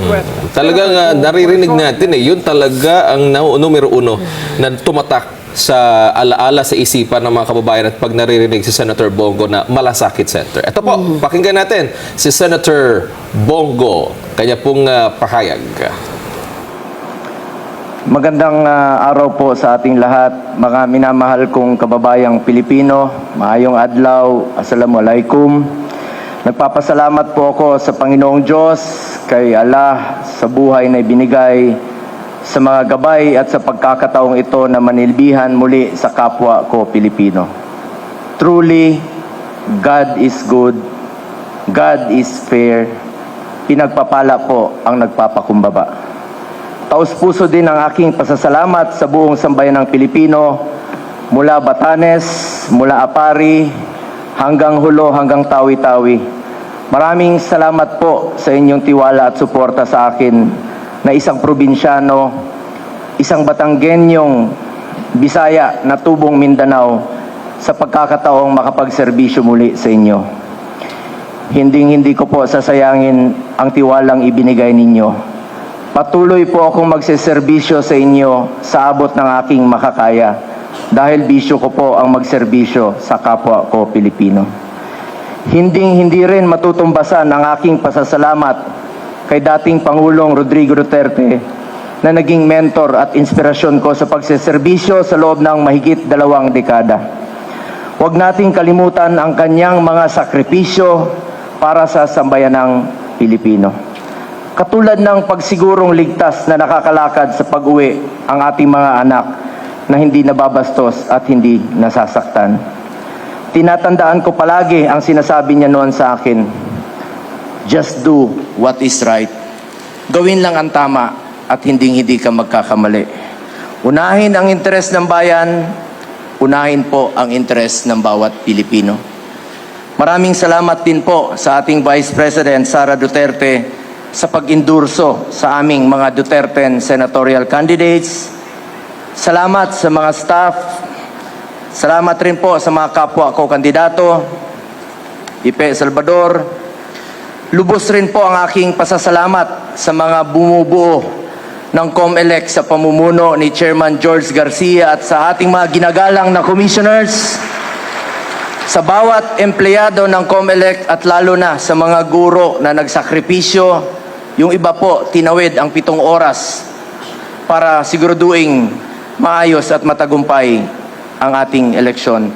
[SPEAKER 9] Talagang naririnig natin yun talaga ang numero uno na tumatak sa alaala sa isipan ng mga kababayan at pag naririnig si Senator Bongo na Malasakit Center. Ito po, pakinggan natin si Senator Bongo. Kanya pong pahayag.
[SPEAKER 18] Magandang araw po sa ating lahat, mga minamahal kong kababayang Pilipino. Maayong adlaw, assalamualaikum. Nagpapasalamat po ako sa Panginoong Diyos, kay Allah, sa buhay na ibinigay, sa mga gabay at sa pagkakataong ito na manilbihan muli sa kapwa ko Pilipino. Truly, God is good, God is fair, pinagpapala po ang nagpapakumbaba. Taos-puso din ang aking pasasalamat sa buong sambayan ng Pilipino, mula Batanes, mula Apari, hanggang Hulo, hanggang Tawi-Tawi. Maraming salamat po sa inyong tiwala at suporta sa akin na isang probinsyano, isang Batanggenyong Bisaya na tubong Mindanao sa pagkakataong makapagserbisyo muli sa inyo. Hindi ko po sasayangin ang tiwalang ibinigay ninyo. Patuloy po akong magseserbisyo sa inyo sa abot ng aking makakaya dahil bisyo ko po ang magserbisyo sa kapwa ko Pilipino. Hindi rin matutumbasan ang aking pasasalamat kay dating Pangulong Rodrigo Duterte na naging mentor at inspirasyon ko sa pagseserbisyo sa loob ng mahigit 2 dekada. Huwag nating kalimutan ang kanyang mga sakripisyo para sa sambayanang Pilipino. Katulad ng pagsigurong ligtas na nakakalakad sa pag-uwi ang ating mga anak na hindi nababastos at hindi nasasaktan. Tinatandaan ko palagi ang sinasabi niya noon sa akin, just do what is right. Gawin lang ang tama at hindi ka magkakamali. Unahin ang interes ng bayan, unahin po ang interes ng bawat Pilipino. Maraming salamat din po sa ating Vice President Sara Duterte sa pag-endurso sa aming mga Duterten senatorial candidates. Salamat sa mga staff. Salamat rin po sa mga kapwa ko kandidato. Ipe Salvador. Lubos rin po ang aking pasasalamat sa mga bumubuo ng COMELEC sa pamumuno ni Chairman George Garcia at sa ating mga ginagalang na commissioners. Sa bawat empleyado ng COMELEC at lalo na sa mga guro na nagsakripisyo, yung iba po tinawid ang 7 oras para siguraduing maayos at matagumpay ang ating eleksyon.